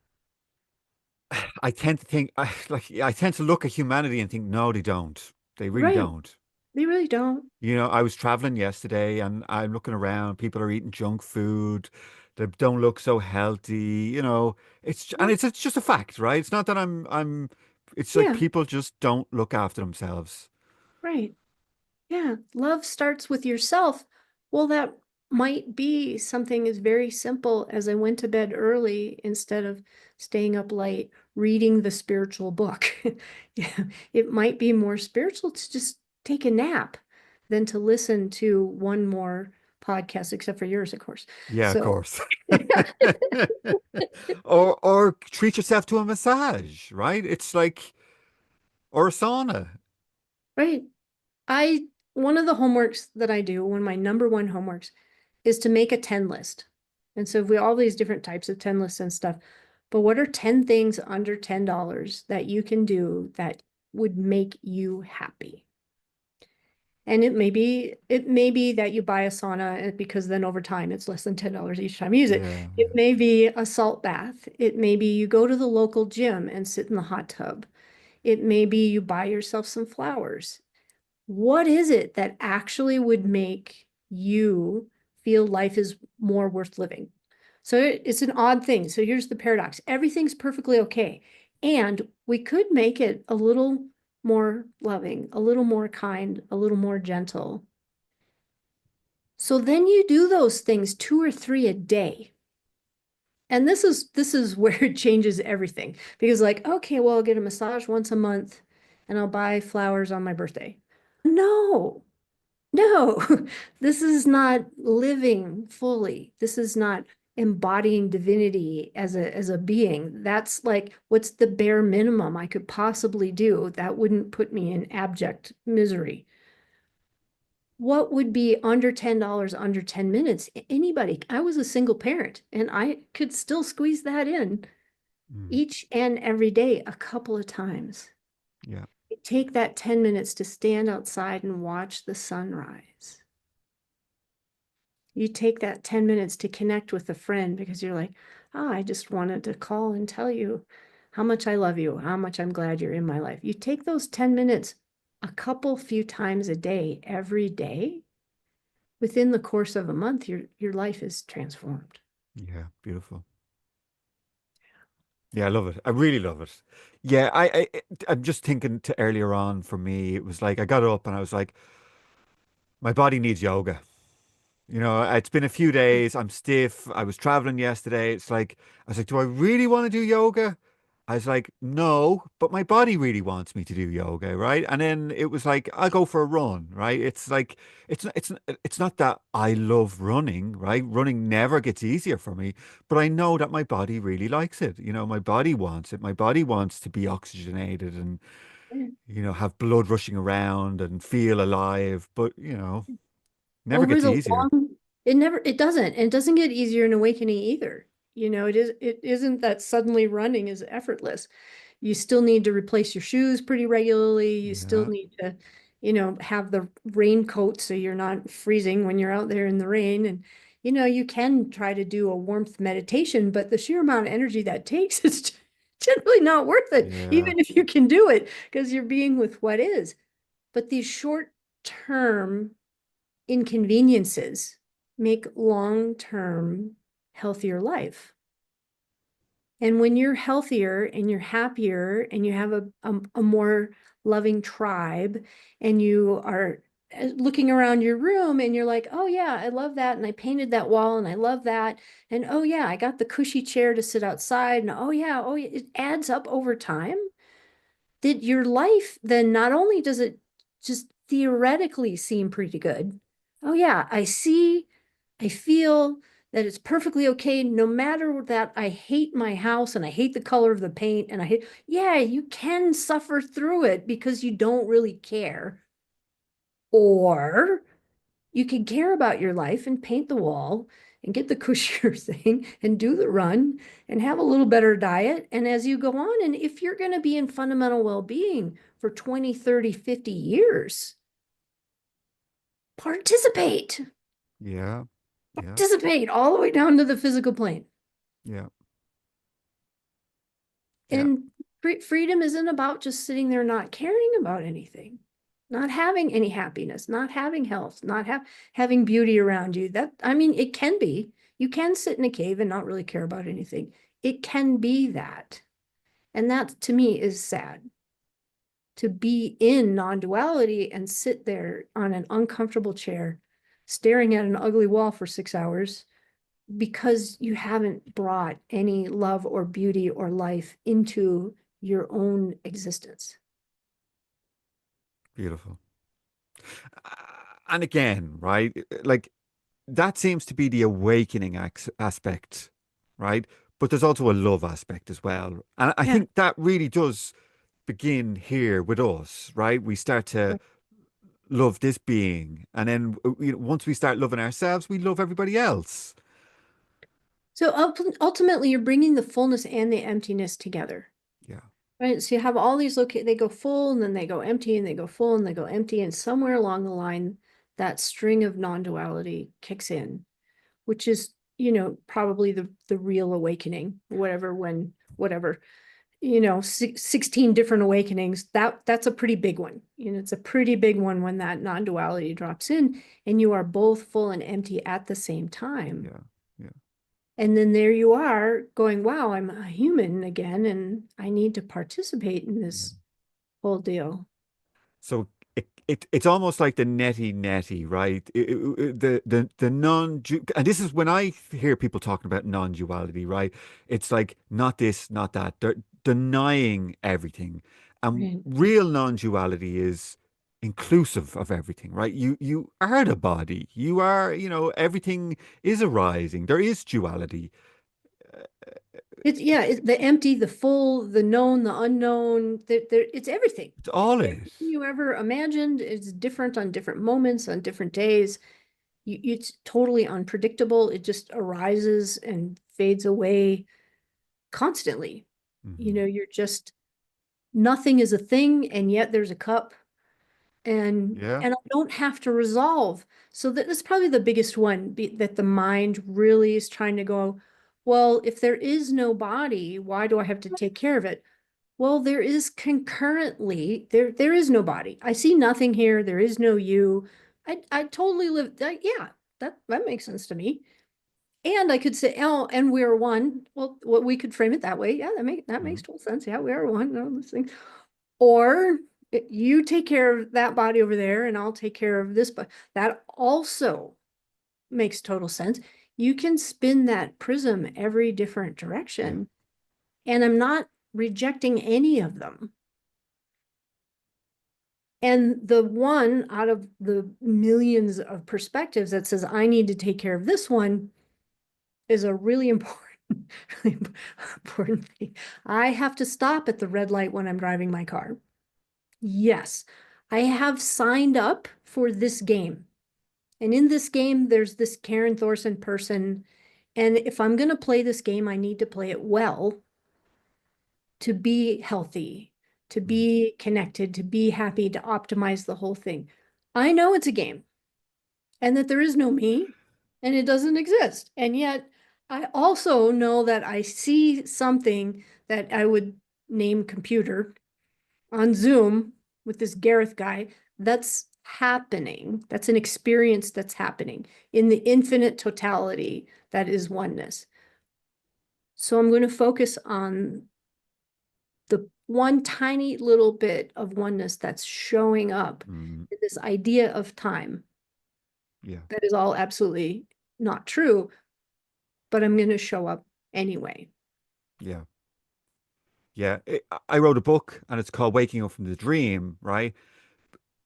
I tend to think, I tend to look at humanity and think, no, they don't. They really Right. don't. They really don't. I was traveling yesterday and I'm looking around, people are eating junk food. They don't look so healthy, Yeah. it's just a fact, right? It's not that it's like Yeah. people just don't look after themselves. Right. Yeah, love starts with yourself. Well, that might be something as very simple as I went to bed early instead of staying up late reading the spiritual book. Yeah, it might be more spiritual to just take a nap than to listen to one more podcast, except for yours, of course. Yeah, of So, course. Or treat yourself to a massage, right? It's like or a sauna. right. I One of the homeworks that I do, one of my number one homeworks, is to make a 10 list. And so we all these different types of 10 lists and stuff. But what are 10 things under $10 that you can do that would make you happy? And it may be that you buy a sauna because then over time it's less than $10 each time you use it. Yeah, It may be a salt bath. It may be you go to the local gym and sit in the hot tub. It may be you buy yourself some flowers. What is it that actually would make you feel life is more worth living? So it's an odd thing. So here's the paradox. Everything's perfectly okay. And we could make it a little more loving, a little more kind, a little more gentle. So then you do those things 2 or 3 a day. And this is where it changes everything. Because like, okay, well, I'll get a massage once a month and I'll buy flowers on my birthday. No, no, this is not living fully. This is not embodying divinity as a being. That's like, what's the bare minimum I could possibly do that wouldn't put me in abject misery? What would be under $10, under 10 minutes? Anybody. I was a single parent and I could still squeeze that in mm, each and every day a couple of times. yeah, Take that 10 minutes to stand outside and watch the sunrise. You take that 10 minutes to connect with a friend because you're like, oh, I just wanted to call and tell you how much I love you, how much I'm glad you're in my life. You take those 10 minutes few times a day, every day. Within the course of a month, your life is transformed. yeah, beautiful. Yeah, I love it. I really love it. Yeah, I'm just thinking to earlier on for me, it was like I got up and I was like, my body needs yoga. It's been a few days. I'm stiff. I was traveling yesterday. I was like, do I really want to do yoga? I was like, no, but my body really wants me to do yoga, right? And then it was like, I'll go for a run, right? It's like, it's not that I love running, right? Running never gets easier for me, but I know that my body really likes it. My body wants it. My body wants to be oxygenated and, have blood rushing around and feel alive, but, never Over gets the easier. long, it doesn't, and it doesn't get easier in awakening either. It isn't that suddenly running is effortless. You still need to replace your shoes pretty regularly. You still Yeah. need to, have the raincoat so you're not freezing when you're out there in the rain. And, you can try to do a warmth meditation, but the sheer amount of energy that takes is generally not worth it, Yeah. even if you can do it, because you're being with what is. But these short-term inconveniences make long-term healthier life. And when you're healthier and you're happier and you have a more loving tribe and you are looking around your room and you're like, oh yeah, I love that. And I painted that wall and I love that. And oh yeah, I got the cushy chair to sit outside. And oh yeah, it adds up over time. That your life, then not only does it just theoretically seem pretty good. Oh yeah, I feel that it's perfectly okay no matter that I hate my house and I hate the color of the paint and yeah, you can suffer through it because you don't really care. Or you can care about your life and paint the wall and get the cushier thing and do the run and have a little better diet. And as you go on, and if you're going to be in fundamental well-being for 20, 30, 50 years, participate, Yeah. Yeah. participate all the way down to the physical plane. Yeah. Yeah. And freedom isn't about just sitting there not caring about anything, not having any happiness, not having health, not having beauty around you. I mean, it can be. You can sit in a cave and not really care about anything. It can be that. And that to me is sad. To be in non-duality and sit there on an uncomfortable chair, staring at an ugly wall for 6 hours because you haven't brought any love or beauty or life into your own existence. Beautiful. And again, right? Like that seems to be the awakening aspect, right? But there's also a love aspect as well. And I Yeah. think that really does begin here with us, right? We start to love this being. And then once we start loving ourselves, we love everybody else. So ultimately, you're bringing the fullness and the emptiness together, Yeah. right? So you have all these they go full and then they go empty and they go full and they go empty. And somewhere along the line, that string of non-duality kicks in, which is, probably the real awakening, whatever, 16 different awakenings. That's a pretty big one. It's a pretty big one when that non-duality drops in and you are both full and empty at the same time. Yeah. Yeah. And then there you are going, wow, I'm a human again, and I need to participate in Yeah. this whole deal. So it's almost like the netty, right? The non and this is when I hear people talking about non-duality, right? It's like not this, not that. They're denying everything. And Right. real non-duality is inclusive of everything, right? You are the body. You are, everything is arising. There is duality. It's the empty, the full, the known, the unknown. It's everything. It's It's all everything it. you ever imagined. It's different on different moments, on different days. It's totally unpredictable. It just arises and fades away constantly. Hmm. You're just nothing is a thing, and yet there's a cup, and Yeah. I don't have to resolve. So that's probably the biggest one, that the mind really is trying to go, well, if there is no body, why do I have to take care of it? Well, there is concurrently, there is no body. I see nothing here. There is no you. I totally live, yeah, that makes sense to me. And I could say, oh, and we're one. Well, what we could frame it that way. Yeah, that Mhm. makes total sense. Yeah, we are one. No, this thing. Or you take care of that body over there, and I'll take care of this. But that also makes total sense. You can spin that prism every different Yeah. direction, and I'm not rejecting any of them. And the one out of the millions of perspectives that says, I need to take care of this one is a really important, really important thing. I have to stop at the red light when I'm driving my car. Yes, I have signed up for this game. And in this game, there's this Karen Thorson person, And if I'm going to play this game, I need to play it well to be healthy, to Mm. be connected, to be happy, to optimize the whole thing. I know it's a game and that there is no me and it doesn't exist. And yet I also know that I see something that I would name computer on Zoom with this Gareth guy. That's happening. That's an experience that's happening in the infinite totality that is oneness. So I'm going to focus on the one tiny little bit of oneness that's showing up Mm. in this idea of time. Yeah. That is all absolutely not true, but I'm going to show up anyway. Yeah. Yeah. I wrote a book and it's called Waking Up from the Dream, right?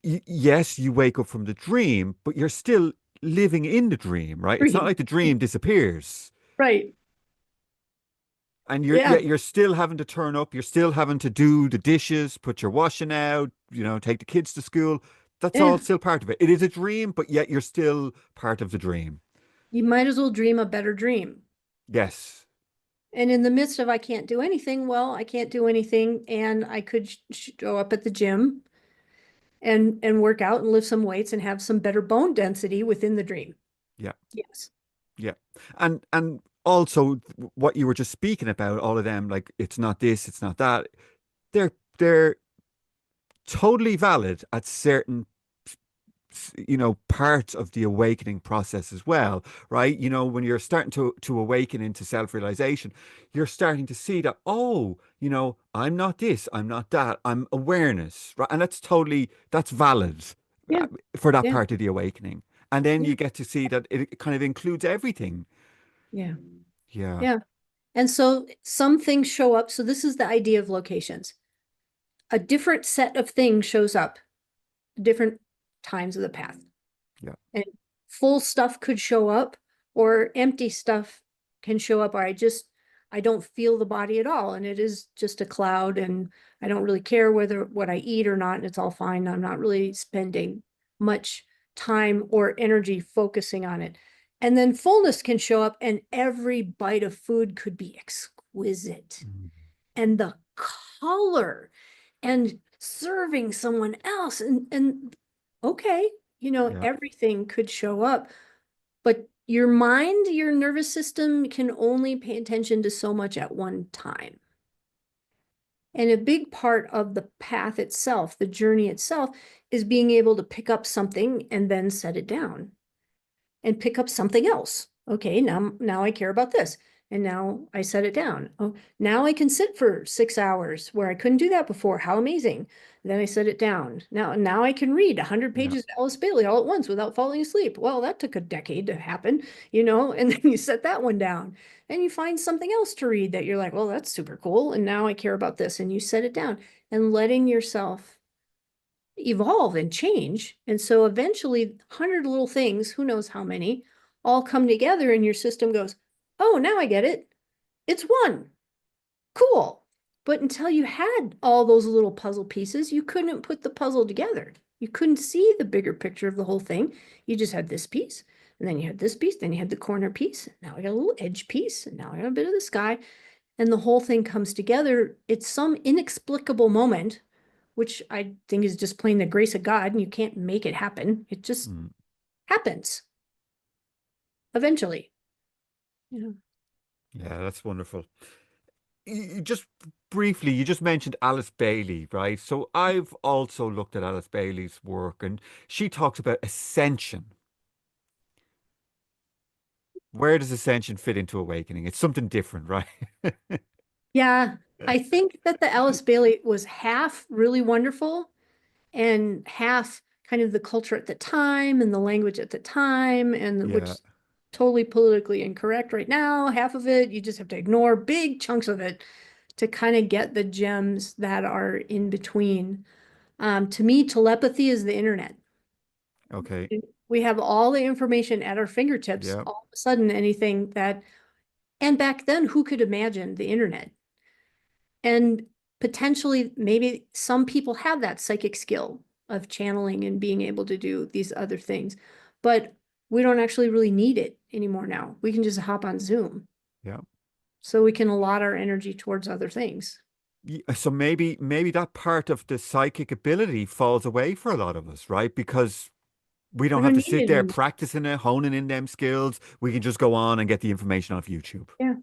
Yes, you wake up from the dream, but you're still living in the dream, right? It's not Dream. like the dream disappears. Right. And Yeah. you're still having to turn up, you're still having to do the dishes, put your washing out, take the kids to school. That's all Yeah. still part of it. It is a dream, but yet you're still part of the dream. You might as well dream a better dream. Yes. And in the midst of I can't do anything, well, I can't do anything, and I could show up at the gym and work out and lift some weights and have some better bone density within the dream. Yeah. Yes. Yeah. And also what you were just speaking about, all of them, like it's not this, it's not that. They're totally valid at certain parts of the awakening process as well, right? When you're starting to awaken into self-realization, you're starting to see that, oh, I'm not this, I'm not that, I'm awareness, right? And that's valid Yeah. uh, for that Yeah. part of the awakening. And then Yeah. you get to see that it kind of includes everything. Yeah. Yeah. Yeah. And so some things show up. So this is the idea of locations. A different set of things shows up different times of the path. Yeah. And full stuff could show up, or empty stuff can show up, or I don't feel the body at all. And it is just a cloud, and I don't really care whether what I eat or not, and it's all fine. I'm not really spending much time or energy focusing on it. And then fullness can show up, and every bite of food could be exquisite. Mm. And the color and serving someone else and okay, Yeah. everything could show up, but your mind, your nervous system can only pay attention to so much at one time. And a big part of the path itself, the journey itself, is being able to pick up something and then set it down and pick up something else. Okay, now I care about this. And now I set it down. Oh, now I can sit for 6 hours where I couldn't do that before. How amazing. Then I set it down. Now I can read 100 Yeah. pages of Alice Bailey all at once without falling asleep. Well, that took a decade to happen, and then you set that one down and you find something else to read that you're like, well, that's super cool. And now I care about this. And you set it down and letting yourself evolve and change. And so eventually 100 little things, who knows how many, all come together and your system goes, oh, now I get it. It's one. Cool. But until you had all those little puzzle pieces, you couldn't put the puzzle together. You couldn't see the bigger picture of the whole thing. You just had this piece, and then you had this piece, then you had the corner piece. Now I got a little edge piece, and now I got a bit of the sky, and the whole thing comes together. It's some inexplicable moment, which I think is just plain the grace of God, and you can't make it happen. It just Mm. happens eventually. Yeah. Yeah, that's wonderful. Just briefly, you just mentioned Alice Bailey, right? So I've also looked at Alice Bailey's work, and she talks about ascension. Where does ascension fit into awakening? It's something different, right? Yeah, I think that the Alice Bailey was half really wonderful and half kind of the culture at the time and the language at the time, and Yeah. which totally politically incorrect right now. Half of it, you just have to ignore big chunks of it to kind of get the gems that are in between. To me, telepathy is the internet. Okay. We have all the information at our fingertips. Yeah. All of a sudden, and back then, who could imagine the internet? And potentially, maybe some people have that psychic skill of channeling and being able to do these other things. But we don't actually really need it anymore now. We can just hop on Zoom. Yeah. So we can allot our energy towards other things. So maybe that part of the psychic ability falls away for a lot of us, right? Because we We don't have don't to need sit it there anymore. practicing it, honing in them skills. We can just go on and get the information off YouTube. Yeah.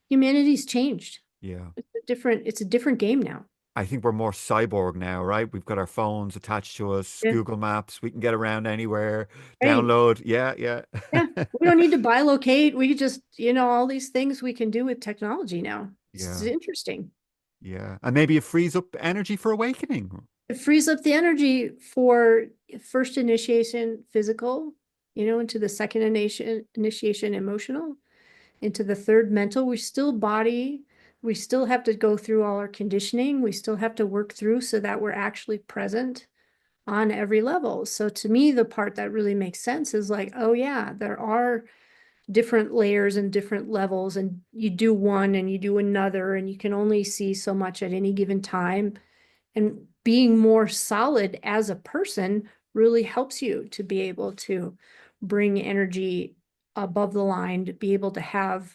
Humanity's changed. Yeah. It's a different game now. I think we're more cyborg now, right? We've got our phones attached to us, Yeah. Google Maps. We can get around anywhere, Right. download. Yeah, yeah. Yeah. We don't need to buy locate. We could just, all these things we can do with technology now. It's Yeah, interesting. yeah. And maybe it frees up energy for awakening. It frees up the energy for first initiation physical, into the second initiation emotional, into the third mental. We still body, we still have to go through all our conditioning. We still have to work through so that we're actually present on every level. So to me, the part that really makes sense is like, oh yeah, there are different layers and different levels, and you do one and you do another, and you can only see so much at any given time. And being more solid as a person really helps you to be able to bring energy above the line, to be able to have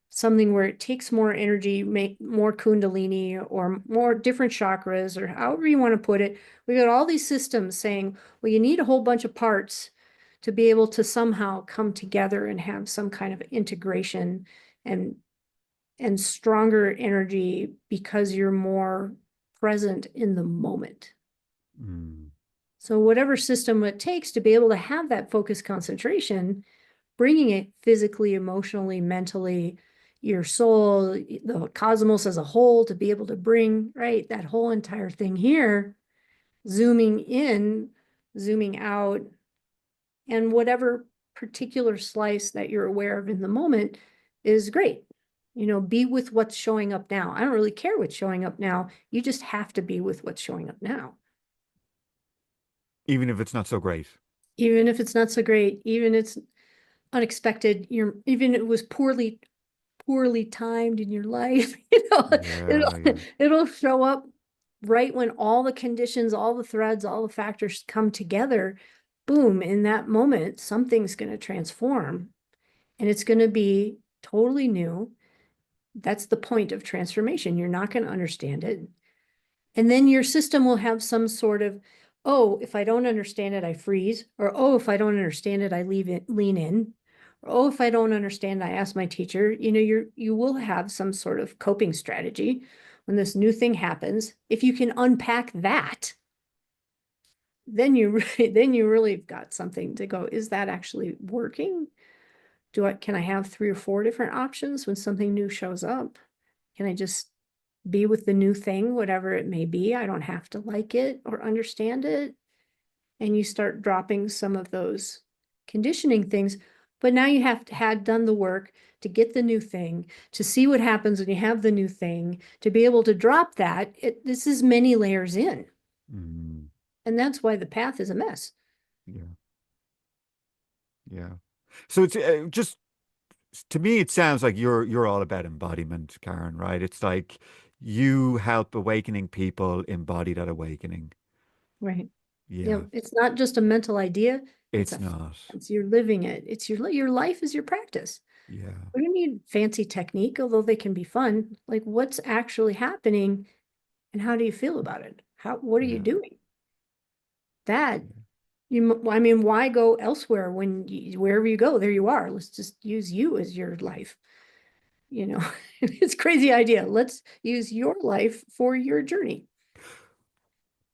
something where it takes more energy, make more kundalini or more different chakras, or however you want to put it. We got all these systems saying, well, you need a whole bunch of parts to be able to somehow come together and have some kind of integration and stronger energy because you're more present in the moment. Mm, So whatever system it takes to be able to have that focus concentration, bringing it physically, emotionally, mentally, your soul, the cosmos as a whole, to be able to bring, right, that whole entire thing here, zooming in, zooming out, and whatever particular slice that you're aware of in the moment is great. Be with what's showing up now. I don't really care what's showing up now. You just have to be with what's showing up now. even if it's not so great. Even if it's not so great, even it's unexpected, even it was poorly timed in your life, Yeah, yeah. it'll show up right when all the conditions, all the threads, all the factors come together. Boom, in that moment, something's going to transform, and it's going to be totally new. That's the point of transformation. You're not going to understand it. And then your system will have some sort of, oh, if I don't understand it, I freeze. Or, oh, if I don't understand it, I lean in. Or, oh, if I don't understand, I ask my teacher. You will have some sort of coping strategy when this new thing happens. If you can unpack that, then then you really got something to go, is that actually working? Can I have 3 or 4 different options when something new shows up? Can I just be with the new thing, whatever it may be? I don't have to like it or understand it. And you start dropping some of those conditioning things. But now you have to had done the work to get the new thing, to see what happens when you have the new thing, to be able to drop that. This is many layers in. Mm, And that's why the path is a mess. yeah, yeah. So it's just to me, it sounds like you're all about embodiment, Karen, right? It's like you help awakening people embody that awakening. Right. Yeah, It's not just a mental idea. it's not. You're living it. It's your life is your practice. Yeah, We don't need fancy technique, although they can be fun. Like, what's actually happening and how do you feel about it? What are you yeah, doing? That I mean, why go elsewhere when wherever you go, there you are. Let's just use you as your life. It's a crazy idea. Let's use your life for your journey.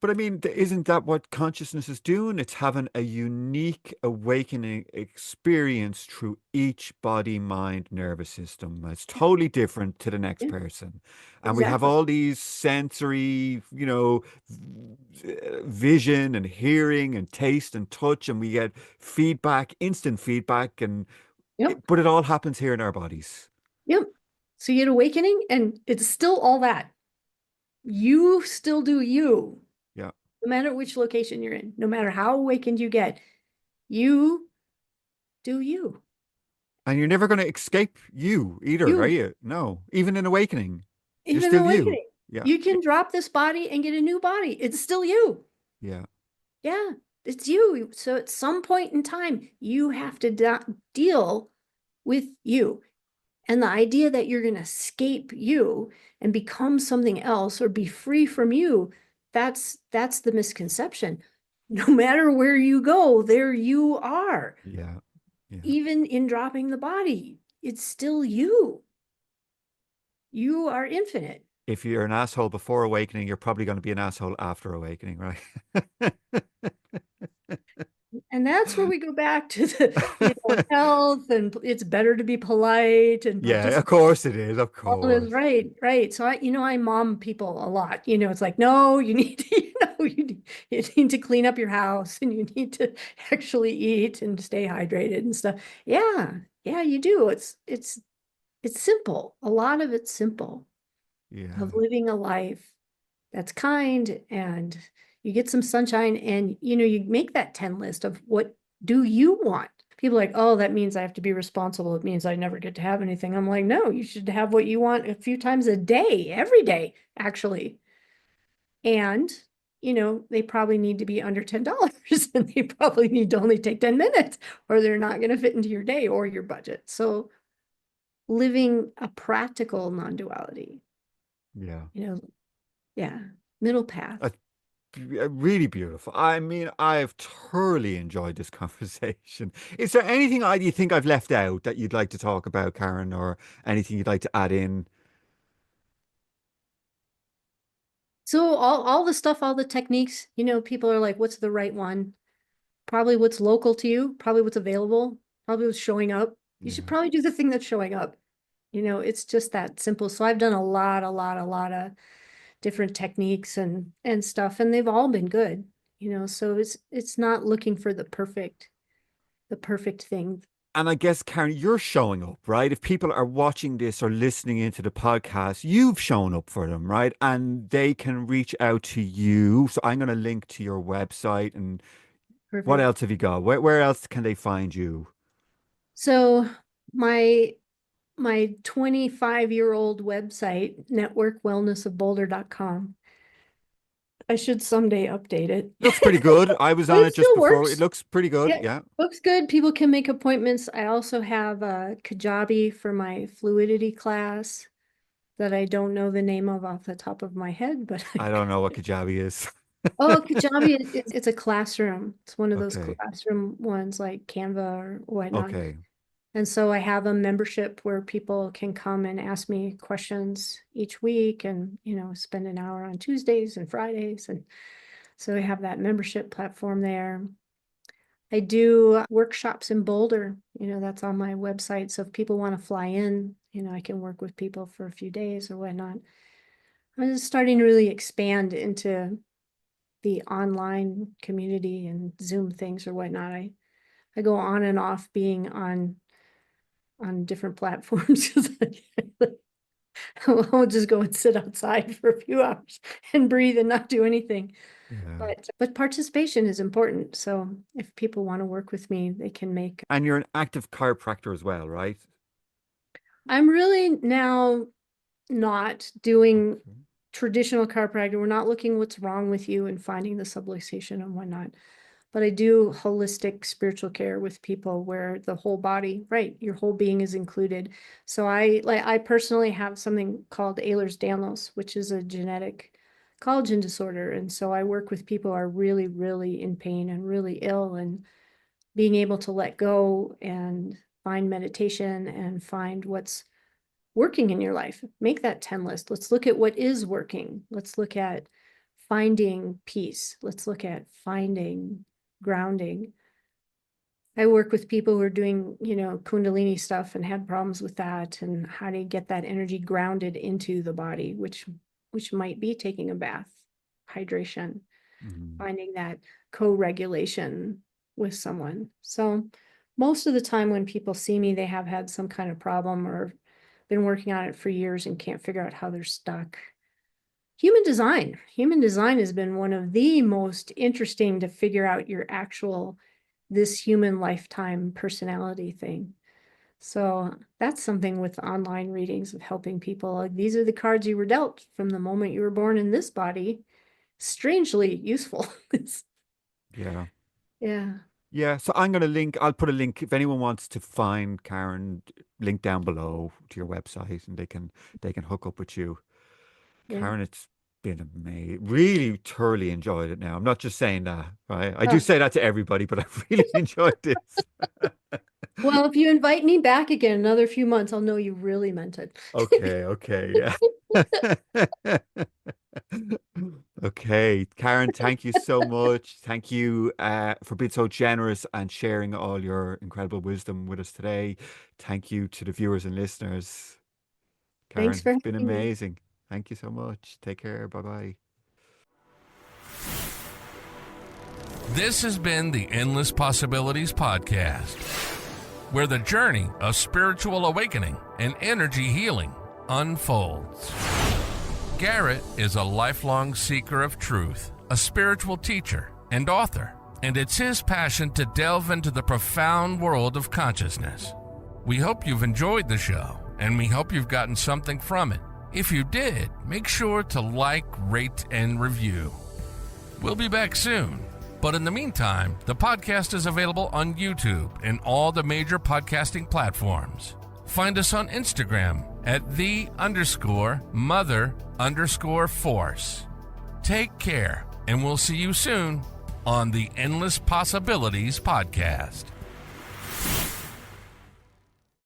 but I mean, isn't that what consciousness is doing? It's having a unique awakening experience through each body, mind, nervous system. It's totally different to the next Yeah, person. And we have exactly. all these sensory, vision and hearing and taste and touch, and we get feedback, instant feedback, Yep. but it all happens here in our bodies. Yep. So you get awakening and it's still all that. You still do you, Yeah. no matter which location you're in, no matter how awakened you get, you do you. And you're never going to escape you either, are You, you? No, even in awakening, you're even in still you. awakening. Yeah. You can drop this body and get a new body. It's still you. Yeah. Yeah. It's you. So at some point in time, you have to deal with you. And the idea that you're going to escape you and become something else or be free from you, that's the misconception. No matter where you go, there you are. Yeah. Yeah. Even in dropping the body, it's still you. You are infinite. If you're an asshole before awakening, you're probably going to be an asshole after awakening, right? And that's where we go back to the, health, and it's better to be polite and Yeah, of participate. course it is. Of All is course. right, right. So I mom people a lot. It's like, no, you need to, you need to clean up your house, and you need to actually eat and stay hydrated and stuff. Yeah, yeah, you do. It's simple. A lot of it's simple, of Yeah. living a life that's kind, and you get some sunshine, and you make that 10 list of what do you want. People are like, oh, that means I have to be responsible. It means I never get to have anything. I'm like, no, you should have what you want a few times a day, every day, actually. And they probably need to be under $10 and they probably need to only take 10 minutes, or they're not going to fit into your day or your budget. So living a practical non-duality, Yeah. yeah, middle path. Uh, Really beautiful. I mean, I've thoroughly enjoyed this conversation. Is there anything you think I've left out that you'd like to talk about, Karen, or anything you'd like to add in? So all the stuff, all the techniques, people are like, what's the right one? Probably what's local to you, probably what's available, probably what's showing up. You should Yeah. probably do the thing that's showing up. It's just that simple. So I've done a lot of different techniques and stuff, and they've all been good. So it's not looking for the perfect thing. And I guess, Karen, you're showing up, right? If people are watching this or listening into the podcast, you've shown up for them, right? And they can reach out to you. So I'm going to link to your website. And what Perfect. else have you got? Where else can they find you? So my 25-year-old website, networkwellnessofboulder.com. I should someday update it. Looks pretty good. I was But on it it just still before. It works. looks pretty good. Yeah, Yeah. looks good. People can make appointments. I also have a Kajabi for my Fluidity class that I don't know the name of off the top of my head, but I don't know what Kajabi is. oh, Kajabi, it's a classroom. It's one of those Okay. classroom ones like Canva or whatnot. Okay. And so I have a membership where people can come and ask me questions each week, and, spend an hour on Tuesdays and Fridays. And so I have that membership platform there. I do workshops in Boulder, that's on my website. So if people want to fly in, I can work with people for a few days or whatnot. I'm just starting to really expand into the online community and Zoom things or whatnot. I go on and off being on different platforms. I'll just go and sit outside for a few hours and breathe and not do anything. Yeah. But participation is important. So if people want to work with me, they can make. And you're an active chiropractor as well, right? I'm really now not doing Okay. traditional chiropractic. We're not looking what's wrong with you and finding the subluxation and whatnot. But I do holistic spiritual care with people where the whole body, right, your whole being is included. So I personally have something called Ehlers-Danlos, which is a genetic collagen disorder. And so I work with people who are really, really in pain and really ill, and being able to let go and find meditation and find what's working in your life. Make that 10 list. Let's look at what is working. Let's look at finding peace. Let's look at finding grounding. I work with people who are doing, Kundalini stuff and had problems with that, and how to get that energy grounded into the body, which might be taking a bath, hydration, Mhm. finding that co-regulation with someone. So most of the time when people see me, they have had some kind of problem or been working on it for years and can't figure out how they're stuck. Human design has been one of the most interesting to figure out your actual this human lifetime personality thing. So that's something with online readings of helping people. Like, these are the cards you were dealt from the moment you were born in this body. Strangely useful. Yeah. Yeah. Yeah, so I'll put a link if anyone wants to find Karen, link down below to your website and they can hook up with you. Yeah. Karen, it's been amazing. Really thoroughly enjoyed it now. I'm not just saying that, right? I do Oh, say that to everybody, but I really enjoyed this. well, if you invite me back again another few months, I'll know you really meant it. Okay, okay, yeah. Okay, Karen, thank you so much. Thank you for being so generous and sharing all your incredible wisdom with us today. Thank you to the viewers and listeners. Thanks Karen, for it's been having me. amazing. Thank you so much. Take care. Bye bye. This has been the Endless Possibilities Podcast, where the journey of spiritual awakening and energy healing unfolds. Garrett is a lifelong seeker of truth, a spiritual teacher and author, and it's his passion to delve into the profound world of consciousness. We hope you've enjoyed the show, and we hope you've gotten something from it. If you did, make sure to like, rate, and review. We'll be back soon. But in the meantime, the podcast is available on YouTube and all the major podcasting platforms. Find us on Instagram at _mother_force. Take care, and we'll see you soon on the Endless Possibilities Podcast.